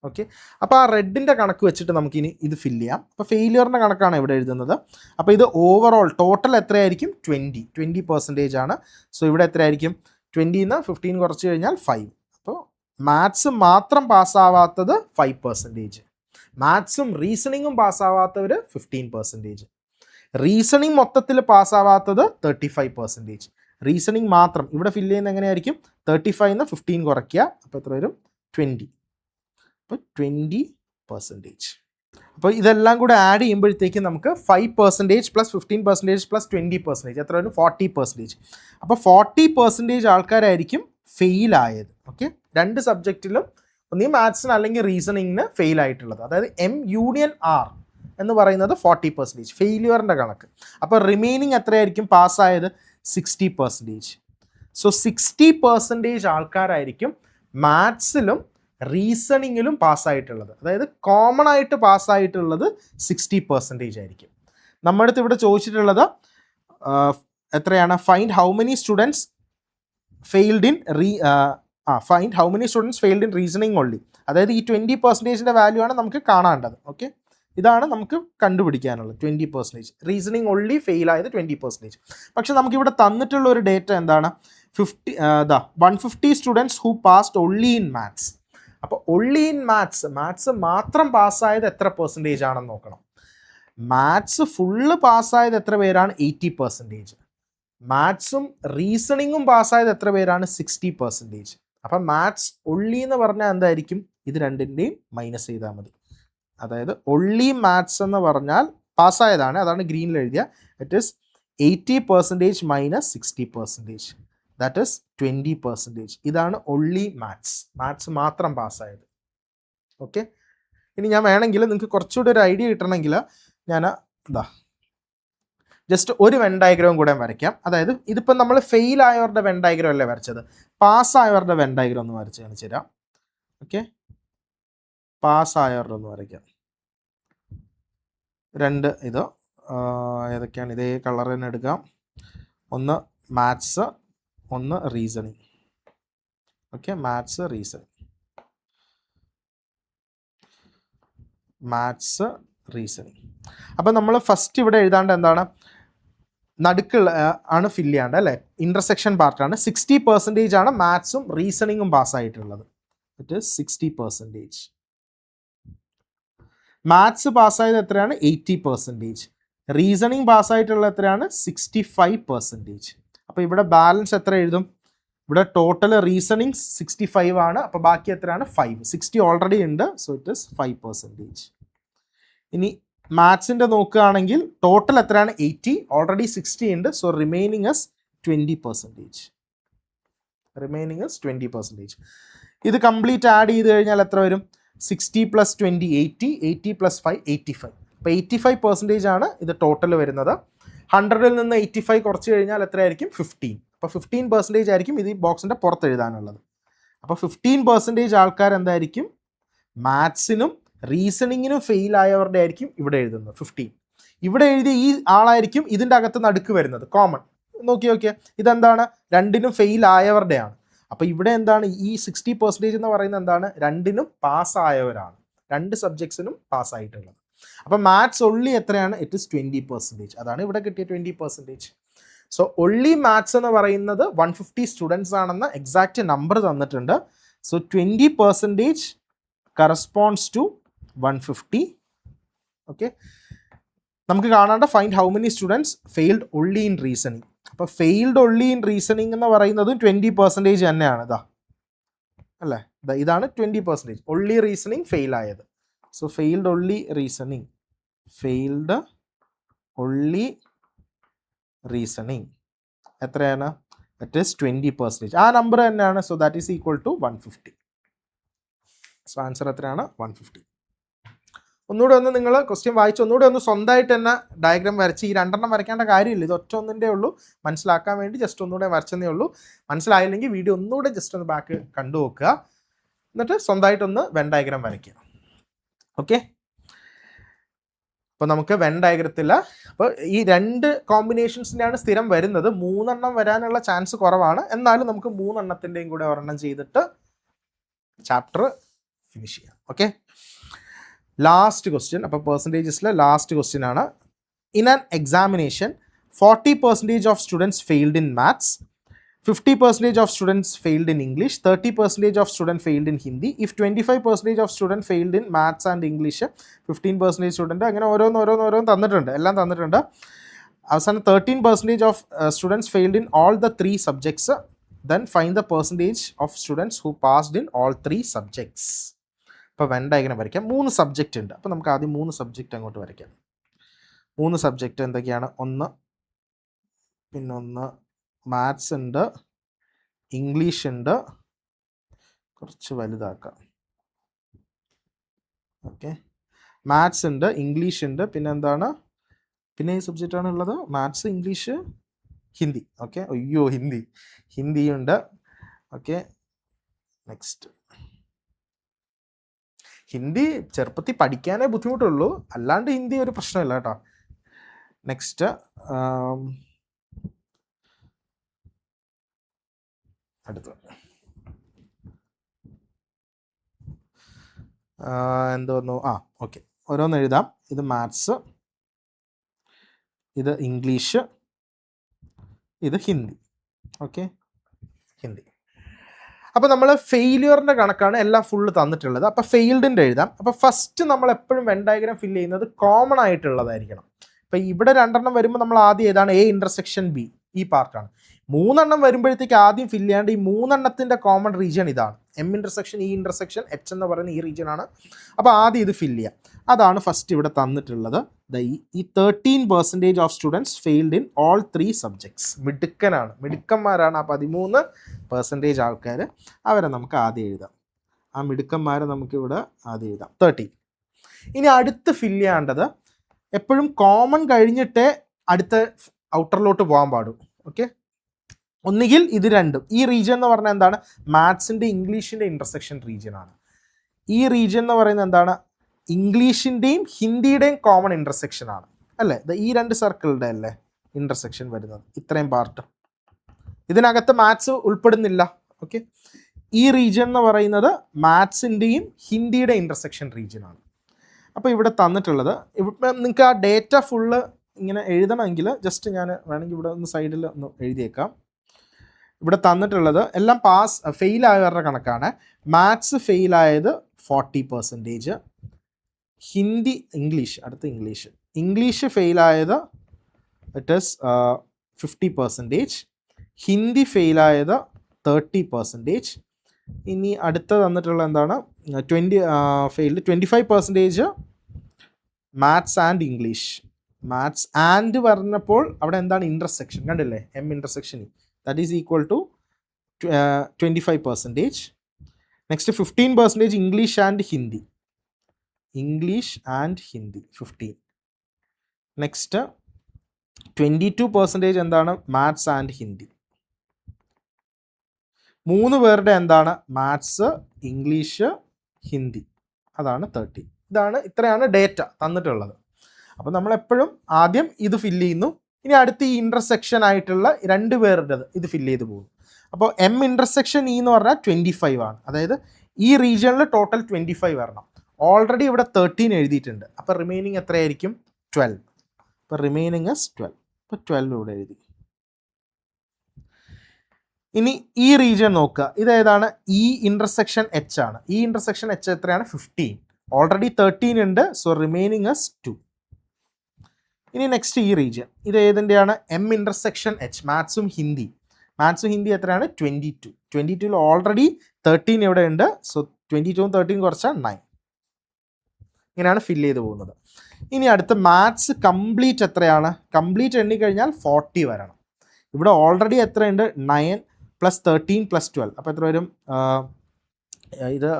ഓക്കെ, അപ്പോൾ ആ റെഡിൻ്റെ കണക്ക് വെച്ചിട്ട് നമുക്കിനി ഇത് ഫില്ല് ചെയ്യാം. അപ്പോൾ ഫെയിലിയറിൻ്റെ കണക്കാണ് ഇവിടെ എഴുതുന്നത്. അപ്പോൾ ഇത് ഓവറോൾ ടോട്ടൽ എത്രയായിരിക്കും? 20% ആണ്. സോ ഇവിടെ എത്രയായിരിക്കും? 20ന്ന് 15 കുറച്ച് കഴിഞ്ഞാൽ 5. അപ്പോൾ മാത്സ് മാത്രം പാസ്സാവാത്തത് 5%, മാത്സും റീസണിങ്ങും പാസ്സാവാത്തവർ 15%, റീസണിങ് മൊത്തത്തിൽ പാസ്സാവാത്തത് 35%. റീസണിങ് മാത്രം ഇവിടെ ഫില്ല് ചെയ്യുന്നത് എങ്ങനെയായിരിക്കും? 35ന്ന് 15 കുറയ്ക്കുക, അപ്പോൾ എത്ര വരും? 20. അപ്പോൾ 20%. അപ്പോൾ ഇതെല്ലാം കൂടെ ആഡ് ചെയ്യുമ്പോഴത്തേക്കും നമുക്ക് 5% പ്ലസ് 15% പ്ലസ് 20% എത്ര വരും? 40%. അപ്പോൾ 40% ആൾക്കാരായിരിക്കും ഫെയിലായത്. ഓക്കെ, രണ്ട് സബ്ജക്റ്റിലും ഒന്നീ മാത്സിന് അല്ലെങ്കിൽ റീസണിങ്ങിന് ഫെയിൽ ആയിട്ടുള്ളത്. അതായത് M∪R എന്ന് പറയുന്നത് 40% ഫെയിലിയറിൻ്റെ കണക്ക്. അപ്പോൾ റിമൈനിങ് എത്രയായിരിക്കും പാസ്സായത്? 60%. സോ 60% ആൾക്കാരായിരിക്കും മാത്സിലും റീസണിങ്ങിലും പാസ്സായിട്ടുള്ളത്. അതായത് കോമൺ ആയിട്ട് പാസ്സായിട്ടുള്ളത് 60% ആയിരിക്കും. നമ്മുടെ അടുത്ത് ഇവിടെ ചോദിച്ചിട്ടുള്ളത് എത്രയാണ്? Find how many students failed in find how many students failed in reasoning only. അതായത് ഈ 20%ൻ്റെ വാല്യൂ ആണ് നമുക്ക് കാണേണ്ടത്. ഓക്കെ, ഇതാണ് നമുക്ക് കണ്ടുപിടിക്കാനുള്ളത്. 20% റീസണിങ് ഓൺലി ഫെയിൽ ആയത് 20%. പക്ഷെ നമുക്കിവിടെ തന്നിട്ടുള്ള ഒരു ഡേറ്റ എന്താണ്? 150 students who passed only in maths. അപ്പോൾ ഓൺലി ഇൻ മാത്സ് മാത്രം പാസ്സായത് എത്ര % ആണെന്ന് നോക്കണം. മാത്സ് ഫുള്ള് പാസ്സായത് എത്ര പേരാണ്? 80%. മാത്സും റീസണിങ്ങും പാസ്സായത് എത്ര പേരാണ്? 60%. അപ്പം മാത്സ് ഒള്ളി എന്ന് പറഞ്ഞാൽ എന്തായിരിക്കും? ഇത് രണ്ടിൻ്റെയും മൈനസ് ചെയ്താൽ മതി. അതായത് ഒള്ളി മാത്സ് എന്ന് പറഞ്ഞാൽ പാസ്സായതാണ്, അതാണ് ഗ്രീനിൽ എഴുതിയ. It is 80% minus 60%, that is 20%. ഇതാണ് ഒള്ളി മാത്സ് മാത്രം പാസ്സായത്. ഓക്കെ, ഇനി ഞാൻ വേണമെങ്കിൽ നിങ്ങൾക്ക് കുറച്ചുകൂടി ഒരു ഐഡിയ കിട്ടണമെങ്കിൽ ഞാൻ ജസ്റ്റ് ഒരു വെൻ ഡയഗ്രാം കൂടെ വരയ്ക്കാം. അതായത് ഇതിപ്പോൾ നമ്മൾ ഫെയിൽ ആയവരുടെ വെൻ ഡയഗ്രാം അല്ലേ വരച്ചത്, പാസ്സായവരുടെ വെൻ ഡയഗ്രാം ഒന്ന് വരച്ച് കാണിച്ചു തരാം. ഓക്കെ, പാസ്സായവരുടെ ഒന്ന് വരയ്ക്കാം. രണ്ട് ഇത് ഏതൊക്കെയാണ്? ഇതേ കളർ തന്നെ എടുക്കാം. ഒന്ന് മാത്സ്, ഒന്ന് reasoning. Okay, maths, reasoning, maths, reasoning. അപ്പോൾ നമ്മൾ ഫസ്റ്റ് ഇവിടെ എഴുതാണ്ട് എന്താണ്, നടുക്കുള്ള ആണ് ഫില്ല് ചെയ്യേണ്ടത് അല്ലേ, ഇൻ്റർസെക്ഷൻ പാർട്ടാണ്. 60% ആണ് മാത്സും റീസണിങ്ങും പാസ്സായിട്ടുള്ളത്. It is 60%. മാത്സ് പാസ്സായത് എത്രയാണ്? 80%. റീസണിങ് പാസ്സായിട്ടുള്ളത് എത്രയാണ്? 65%. അപ്പോൾ ഇവിടെ ബാലൻസ് എത്ര എഴുതും? ഇവിടെ ടോട്ടൽ റീസണിങ് 65 ആണ്, അപ്പോൾ ബാക്കി എത്രയാണ്? 5. 60 ഓൾറെഡി ഉണ്ട്, സോ ഇറ്റ് ഈസ് 5%. ഇനി മാത്സിൻ്റെ നോക്കുകയാണെങ്കിൽ ടോട്ടൽ എത്രയാണ്? 80, ഓൾറെഡി 60 ഉണ്ട്, so remaining is 20%. Remaining is 20%. ഇത് കംപ്ലീറ്റ് ആഡ് ചെയ്ത് കഴിഞ്ഞാൽ എത്ര വരും? 60 + 20 80, 80 + 5 85. അപ്പോൾ 85% ആണ് ഇത് ടോട്ടൽ വരുന്നത്. 100ൽ നിന്ന് 85 കുറച്ച് കഴിഞ്ഞാൽ എത്രയായിരിക്കും? 15. അപ്പോൾ 15% ആയിരിക്കും ഇത് ഈ ബോക്സിൻ്റെ പുറത്ത് എഴുതാനുള്ളത്. അപ്പോൾ 15% ആൾക്കാർ എന്തായിരിക്കും? മാത്സിനും റീസണിങ്ങിനും ഫെയിലായവരുടെ ആയിരിക്കും ഇവിടെ എഴുതുന്നത് 15. ഇവിടെ എഴുതിയ ഈ ആളായിരിക്കും ഇതിൻ്റെ അകത്ത് നടുക്ക് വരുന്നത്, കോമൺ. നോക്കിയേ, ഇതെന്താണ്? രണ്ടിനും ഫെയിലായവരുടെയാണ്. അപ്പോൾ ഇവിടെ എന്താണ്? ഈ 60% എന്ന് പറയുന്നത് എന്താണ്? രണ്ടിനും പാസ്സായവരാണ്, രണ്ട് സബ്ജക്ട്സിനും പാസ്സായിട്ടുള്ളത്. അപ്പോൾ മാത്സ് ഒള്ളി എത്രയാണ്? It is 20%. അതാണ് ഇവിടെ കിട്ടിയ 20%. സോ ഒള്ളി മാത്സ് എന്ന് പറയുന്നത് 150 സ്റ്റുഡൻസ് ആണെന്ന് എക്സാക്റ്റ് നമ്പർ തന്നിട്ടുണ്ട്. So 20% corresponds to 150. ഓക്കെ, നമുക്ക് കാണേണ്ട find how many students failed only in reasoning. അപ്പോൾ ഫെയിൽഡ് ഒള്ളി ഇൻ റീസണിങ് എന്ന് പറയുന്നത് 20% തന്നെയാണ്. അല്ലേ, ഇതാണ് 20%. ഒള്ളി റീസണിങ് ഫെയിൽ ആയത്. So failed only reasoning, failed only reasoning എത്രയാണ്? It is 20%. ആ നമ്പർ തന്നെയാണ്. So that is equal to 150. So answer എത്രയാണ്? 150. ഒന്നുകൂടെ ഒന്ന് നിങ്ങൾ ക്വസ്റ്റ്യൻ വായിച്ച് ഒന്നുകൂടെ ഒന്ന് സ്വന്തമായിട്ട് തന്നെ ഡയഗ്രാം വരച്ച്, ഈ രണ്ടെണ്ണം വരയ്ക്കേണ്ട കാര്യമില്ല, ഇത് ഒറ്റ ഒന്നിൻ്റെ ഉള്ളൂ. മനസ്സിലാക്കാൻ വേണ്ടി ജസ്റ്റ് ഒന്നുകൂടെ വരച്ചതേ ഉള്ളൂ. മനസ്സിലായില്ലെങ്കിൽ വീഡിയോ ഒന്നുകൂടെ ജസ്റ്റ് ഒന്ന് ബാക്ക് കണ്ടു നോക്കുക, എന്നിട്ട് സ്വന്തമായിട്ടൊന്ന് വെൻ ഡയഗ്രാം വരയ്ക്കുക. ഓക്കെ, അപ്പോൾ നമുക്ക് വെൻ ഡയഗ്രത്തിൽ അപ്പോൾ ഈ രണ്ട് കോമ്പിനേഷൻസിൻ്റെയാണ് സ്ഥിരം വരുന്നത്. 3 എണ്ണം വരാനുള്ള ചാൻസ് കുറവാണ്. എന്നാലും നമുക്ക് 3 എണ്ണത്തിൻ്റെയും കൂടെ ഒരെണ്ണം ചെയ്തിട്ട് ചാപ്റ്റർ ഫിനിഷ് ചെയ്യാം. Okay, last question. അപ്പോൾ പെർസെൻറ്റേജസിലെ ലാസ്റ്റ് ക്വസ്റ്റ്യൻ ആണ്. In an examination 40% of students failed in maths, 50% of students failed in English, 30% of students failed in Hindi. If 25% of students failed in maths and English, 15% student അങ്ങനെ ഓരോന്ന് തന്നിട്ടുണ്ട്, എല്ലാം തന്നിട്ടുണ്ട്. അവസാനം 13% of students failed in all the 3 subjects. Then find the percentage of students who passed in all 3 subjects. അപ്പോൾ when diagram വരയ്ക്കാം. 3 subject ഉണ്ട്. അപ്പോൾ നമുക്ക് ആദ്യം 3 സബ്ജക്റ്റ് അങ്ങോട്ട് വരയ്ക്കാം. 3 സബ്ജക്റ്റ് എന്തൊക്കെയാണ്? ഒന്ന് മാത്സ് ഉണ്ട്, ഇംഗ്ലീഷ് ഉണ്ട്, കുറച്ച് വലുതാക്കാം. ഓക്കെ, മാത്സ് ഉണ്ട്, ഇംഗ്ലീഷ് ഉണ്ട്, പിന്നെ എന്താണ്, പിന്നെ ഈ സബ്ജക്റ്റാണ് ഉള്ളത്? Maths, English, Hindi. ഓക്കെ, അയ്യോ ഹിന്ദിയുണ്ട്. Okay, next. ഹിന്ദി ചെറുപ്പത്തിൽ പഠിക്കാനേ ബുദ്ധിമുട്ടുള്ളൂ, അല്ലാണ്ട് ഹിന്ദി ഒരു പ്രശ്നമില്ല കേട്ടോ. നെക്സ്റ്റ് അടുത്ത എന്തോന്നു? ഓക്കെ, ഓരോന്ന് എഴുതാം. ഇത് മാത്സ്, ഇത് ഇംഗ്ലീഷ്, ഇത് ഹിന്ദി. ഓക്കെ, ഹിന്ദി. അപ്പോൾ നമ്മൾ ഫെയിലിയറിൻ്റെ കണക്കാണ് എല്ലാം ഫുള്ള് തന്നിട്ടുള്ളത്. അപ്പോൾ ഫെയിൽഡിൻ്റെ എഴുതാം. അപ്പോൾ ഫസ്റ്റ് നമ്മൾ എപ്പോഴും വെൻ ഡയഗ്രാം ഫില്ല് ചെയ്യുന്നത് കോമൺ ആയിട്ടുള്ളതായിരിക്കണം. അപ്പോൾ ഇവിടെ 2 എണ്ണം വരുമ്പോൾ നമ്മൾ ആദ്യം ഏതാണ്? എ ഇൻ്റർസെക്ഷൻ ബി, ഈ പാർട്ടാണ്. 3 എണ്ണം വരുമ്പോഴത്തേക്ക് ആദ്യം ഫില്ല് ചെയ്യാണ്ട് ഈ 3 എണ്ണത്തിൻ്റെ കോമൺ റീജിയൻ ഇതാണ്. M intersection, E intersection, H എന്ന് പറയുന്ന ഈ റീജിയനാണ്. അപ്പോൾ ആദ്യം ഇത് ഫില്ല് ചെയ്യാം. അതാണ് ഫസ്റ്റ് ഇവിടെ തന്നിട്ടുള്ളത്. ഈ 13% of students failed in all 3 subjects. മിടുക്കന്മാരാണ് ആ 13% ആൾക്കാർ. അവരെ നമുക്ക് ആദ്യം എഴുതാം. ആ മിടുക്കന്മാരെ നമുക്കിവിടെ ആദ്യം എഴുതാം, 13. ഇനി അടുത്ത് ഫില്ല് ചെയ്യേണ്ടത് എപ്പോഴും കോമൺ കഴിഞ്ഞിട്ടേ അടുത്ത ഔട്ടറിലോട്ട് പോകാൻ പാടും. ഓക്കെ, ഒന്നുകിൽ ഇത് രണ്ടും. ഈ റീജിയൻ എന്ന് പറഞ്ഞാൽ എന്താണ്? മാത്സിൻ്റെ ഇംഗ്ലീഷിൻ്റെ ഇൻ്റർസെക്ഷൻ റീജിയനാണ്. ഈ റീജിയൻ എന്ന് പറയുന്നത് എന്താണ്? ഇംഗ്ലീഷിൻ്റെയും ഹിന്ദിയുടെയും കോമൺ ഇൻ്റർസെക്ഷൻ ആണ്, അല്ലേ? ഈ 2 സർക്കിളുടെ അല്ലേ ഇൻ്റർസെക്ഷൻ വരുന്നത്, ഇത്രയും പാർട്ട്. ഇതിനകത്ത് മാത്സ് ഉൾപ്പെടുന്നില്ല. ഓക്കെ, ഈ റീജിയൻ എന്ന് പറയുന്നത് മാത്സിൻ്റെയും ഹിന്ദിയുടെ ഇൻ്റർസെക്ഷൻ റീജിയനാണ്. അപ്പോൾ ഇവിടെ തന്നിട്ടുള്ളത് ഇപ്പം നിങ്ങൾക്ക് ആ ഡേറ്റ ഫുള്ള് ഇങ്ങനെ എഴുതണമെങ്കിൽ ജസ്റ്റ് ഞാൻ വേണമെങ്കിൽ ഇവിടെ ഒന്ന് സൈഡിൽ ഒന്ന് എഴുതിയേക്കാം. ഇവിടെ തന്നിട്ടുള്ളത് എല്ലാം ഫെയിലായവരുടെ കണക്കാണ്. മാത്സ് ഫെയിലായത് 40%, ഹിന്ദി അടുത്ത ഇംഗ്ലീഷ് ഫെയിലായത് ഇറ്റ് ഈസ് 50%, ഹിന്ദി ഫെയിലായത് 30%. ഇനി അടുത്ത തന്നിട്ടുള്ള എന്താണ് 25% maths and English. Maths and പറഞ്ഞപ്പോൾ അവിടെ എന്താണ് ഇൻ്റർസെക്ഷൻ കണ്ടില്ലേ, M intersection that is equal to 25%. Next 15% English and Hindi 15. Next 22% എന്താണ് മാത്സ് ആൻഡ് ഹിന്ദി. 3 പേരുടെ എന്താണ് മാത്സ്, ഇംഗ്ലീഷ്, ഹിന്ദി, അതാണ് 30. ഇത്രയാണ് ഡേറ്റ തന്നിട്ടുള്ളത്. അപ്പോൾ നമ്മളെപ്പോഴും ആദ്യം ഇത് ഫില്ല് ചെയ്യുന്നു. ഇനി അടുത്ത് ഈ ഇൻ്റർസെക്ഷൻ ആയിട്ടുള്ള 2 പേരുടേത് ഇത് ഫില്ല് ചെയ്ത് പോകും. അപ്പോൾ എം ഇൻ്റർസെക്ഷൻ എന്ന് പറഞ്ഞാൽ 25 ആണ്. അതായത് ഈ റീജിയണിൽ ടോട്ടൽ 25 വരണം. ഓൾറെഡി ഇവിടെ 13 എഴുതിയിട്ടുണ്ട്. അപ്പോൾ റിമൈനിങ് എത്രയായിരിക്കും 12. അപ്പോൾ റിമൈനിങ് ഇസ് 12. അപ്പോൾ 12 ഇവിടെ എഴുതി. ഇനി ഈ റീജിയൻ നോക്കുക, ഇതേതാണ് ഈ ഇൻ്റർസെക്ഷൻ എച്ച് ആണ്. ഈ ഇൻ്റർസെക്ഷൻ എച്ച് എത്രയാണ് 15. ഓൾറെഡി 13 ഉണ്ട്. So remaining is 2. ഇനി നെക്സ്റ്റ് ഈ റീജിയൻ ഇത് ഏതിൻ്റെയാണ് എം ഇൻ്റർസെക്ഷൻ എച്ച്, മാത്സും ഹിന്ദി എത്രയാണ് 22. 22ൽ ഓൾറെഡി 13 ഇവിടെ ഉണ്ട്. സോ 22 13 കുറച്ചാൽ 9. ഇങ്ങനെയാണ് ഫില്ല് ചെയ്ത് പോകുന്നത്. ഇനി അടുത്ത മാത്സ് കംപ്ലീറ്റ് എത്രയാണ്, കംപ്ലീറ്റ് എണ്ണിക്കഴിഞ്ഞാൽ 40 വരണം. ഇവിടെ ഓൾറെഡി എത്രയുണ്ട് 9 + 13 + 12. അപ്പോൾ എത്ര വരും, ഇത്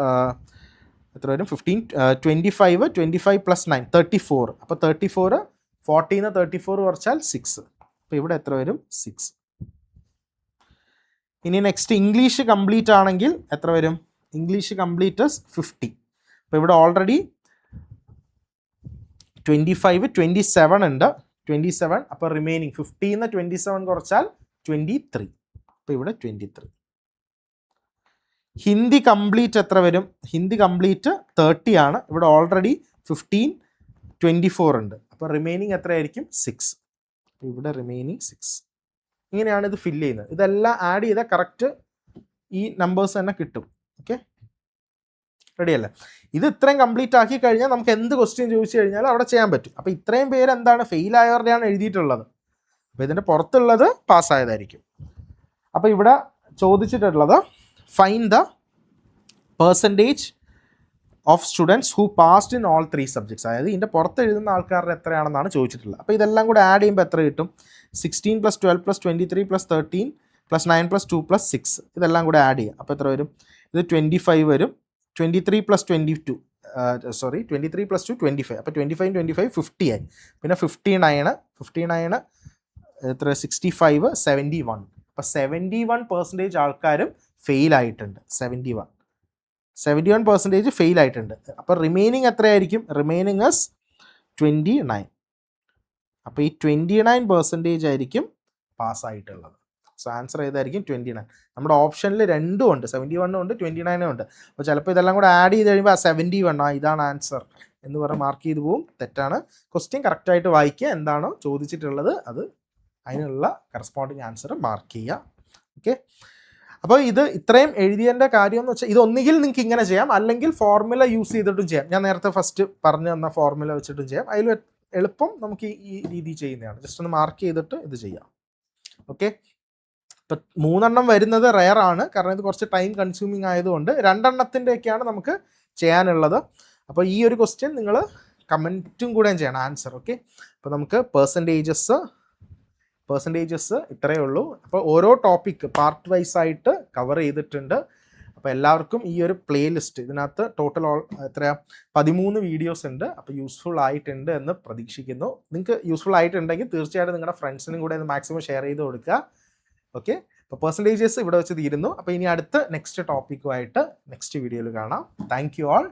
എത്ര വരും 15 25 + 9 34. അപ്പോൾ 34 40ന്ന് 34 കുറച്ചാൽ 6. അപ്പോൾ ഇവിടെ എത്ര വരും 6. ഇനി നെക്സ്റ്റ് ഇംഗ്ലീഷ് കംപ്ലീറ്റ് ആണെങ്കിൽ എത്ര വരും, ഇംഗ്ലീഷ് കംപ്ലീറ്റ് 50. അപ്പോൾ ഇവിടെ ഓൾറെഡി 25 27 ഉണ്ട്, 27. അപ്പോൾ റിമൈനിങ് 50ന്ന് 27 കുറച്ചാൽ 23. അപ്പോൾ ഇവിടെ 23. ഹിന്ദി കംപ്ലീറ്റ് എത്ര വരും, ഹിന്ദി കംപ്ലീറ്റ് 30 ആണ്. ഇവിടെ ഓൾറെഡി 15 24 ഉണ്ട്. അപ്പോൾ റിമൈനിങ് എത്രയായിരിക്കും 6. അപ്പോൾ ഇവിടെ റിമൈനിങ് 6. ഇങ്ങനെയാണ് ഇത് ഫില്ല് ചെയ്യുന്നത്. ഇതെല്ലാം ആഡ് ചെയ്താൽ കറക്റ്റ് ഈ നമ്പേഴ്സ് തന്നെ കിട്ടും. ഓക്കെ, റെഡിയല്ലേ? ഇത് ഇത്രയും കംപ്ലീറ്റ് ആക്കി കഴിഞ്ഞാൽ നമുക്ക് എന്ത് ക്വസ്റ്റ്യൻ ചോദിച്ചു കഴിഞ്ഞാൽ അവിടെ ചെയ്യാൻ പറ്റും. അപ്പോൾ ഇത്രയും പേര് എന്താണ് ഫെയിലായവരുടെയാണ് എഴുതിയിട്ടുള്ളത്. അപ്പോൾ ഇതിൻ്റെ പുറത്തുള്ളത് പാസ്സായതായിരിക്കും. അപ്പോൾ ഇവിടെ ചോദിച്ചിട്ടുള്ളത് find the percentage of students who passed in all 3 subjects. അതായത് ഇതിൻ്റെ പുറത്ത് എഴുതുന്ന ആൾക്കാരുടെ എത്രയാണെന്നാണ് ചോദിച്ചിട്ടുള്ളത്. അപ്പോൾ ഇതെല്ലാം കൂടെ ആഡ് ചെയ്യുമ്പോൾ എത്ര കിട്ടും, 16 + 12 + 23 + 13 + 9 + 2 + 6. ഇതെല്ലാം കൂടെ ആഡ് ചെയ്യാം. അപ്പോൾ എത്ര വരും, ഇത് 25 വരും. 23 + 22 23 + 2 25. അപ്പോൾ 25 25 50 ആയി. പിന്നെ 59 എത്ര 65 71. അപ്പോൾ 71% ആൾക്കാരും ഫെയിലായിട്ടുണ്ട്. 71% ഫെയിലായിട്ടുണ്ട്. അപ്പോൾ റിമൈനിങ് എത്രയായിരിക്കും, റിമൈനിങ് ഇസ് 29. അപ്പോൾ ഈ 29% ആയിരിക്കും പാസ്സായിട്ടുള്ളത്. സോ ആൻസർ ഏതായിരിക്കും 29. നമ്മുടെ ഓപ്ഷനിൽ 2 ഉണ്ട്, 71 ഉണ്ട് 29 ഉണ്ട്. അപ്പോൾ ചിലപ്പോൾ ഇതെല്ലാം കൂടെ ആഡ് ചെയ്ത് കഴിയുമ്പോൾ 71 ഇതാണ് ആൻസർ എന്ന് പറഞ്ഞ് മാർക്ക് ചെയ്ത് പോവും. തെറ്റാണ്. ക്വസ്റ്റ്യൻ കറക്റ്റായിട്ട് വായിക്കുക, എന്താണോ ചോദിച്ചിട്ടുള്ളത് അത് അതിനുള്ള കറസ്പോണ്ടിങ് ആൻസർ മാർക്ക് ചെയ്യുക. ഓക്കെ, അപ്പോൾ ഇത് ഇത്രയും എഴുതിയതിൻ്റെ കാര്യം എന്ന് വെച്ചാൽ ഇതൊന്നുകിൽ നിങ്ങൾക്ക് ഇങ്ങനെ ചെയ്യാം, അല്ലെങ്കിൽ ഫോർമുല യൂസ് ചെയ്തിട്ടും ചെയ്യാം. ഞാൻ നേരത്തെ ഫസ്റ്റ് പറഞ്ഞു തന്ന ഫോർമുല വെച്ചിട്ടും ചെയ്യാം. അതിൽ എളുപ്പം നമുക്ക് ഈ രീതി ചെയ്യുന്നതാണ്. ജസ്റ്റ് ഒന്ന് മാർക്ക് ചെയ്തിട്ട് ഇത് ചെയ്യാം. ഓക്കെ, ഇപ്പം 3 വരുന്നത് റെയർ ആണ്, കാരണം ഇത് കുറച്ച് ടൈം കൺസ്യൂമിങ് ആയതുകൊണ്ട് 2 നമുക്ക് ചെയ്യാനുള്ളത്. അപ്പോൾ ഈ ഒരു ക്വസ്റ്റ്യൻ നിങ്ങൾ കമൻറ്റും കൂടെ ചെയ്യണം ആൻസർ. ഓക്കെ, അപ്പോൾ നമുക്ക് പെർസെൻറ്റേജസ് ഇത്രയേ ഉള്ളൂ. അപ്പോൾ ഓരോ ടോപ്പിക്ക് പാർട്ട് വൈസ് ആയിട്ട് കവർ ചെയ്തിട്ടുണ്ട്. അപ്പോൾ എല്ലാവർക്കും ഈ ഒരു പ്ലേലിസ്റ്റ് ഇതിനകത്ത് ടോട്ടൽ എത്രയാ 13 വീഡിയോസ് ഉണ്ട്. അപ്പോൾ യൂസ്ഫുൾ ആയിട്ടുണ്ട് എന്ന് പ്രതീക്ഷിക്കുന്നു. നിങ്ങൾക്ക് യൂസ്ഫുൾ ആയിട്ടുണ്ടെങ്കിൽ തീർച്ചയായിട്ടും നിങ്ങളുടെ ഫ്രണ്ട്സിനും കൂടെ ഇത് മാക്സിമം ഷെയർ ചെയ്ത് കൊടുക്കുക. ഓക്കെ, അപ്പോൾ പെർസെൻറ്റേജസ് ഇവിടെ വെച്ച് തീരുന്നു. അപ്പോൾ ഇനി അടുത്ത നെക്സ്റ്റ് ടോപ്പിക്കുമായിട്ട് നെക്സ്റ്റ് വീഡിയോയിൽ കാണാം. Thank you all.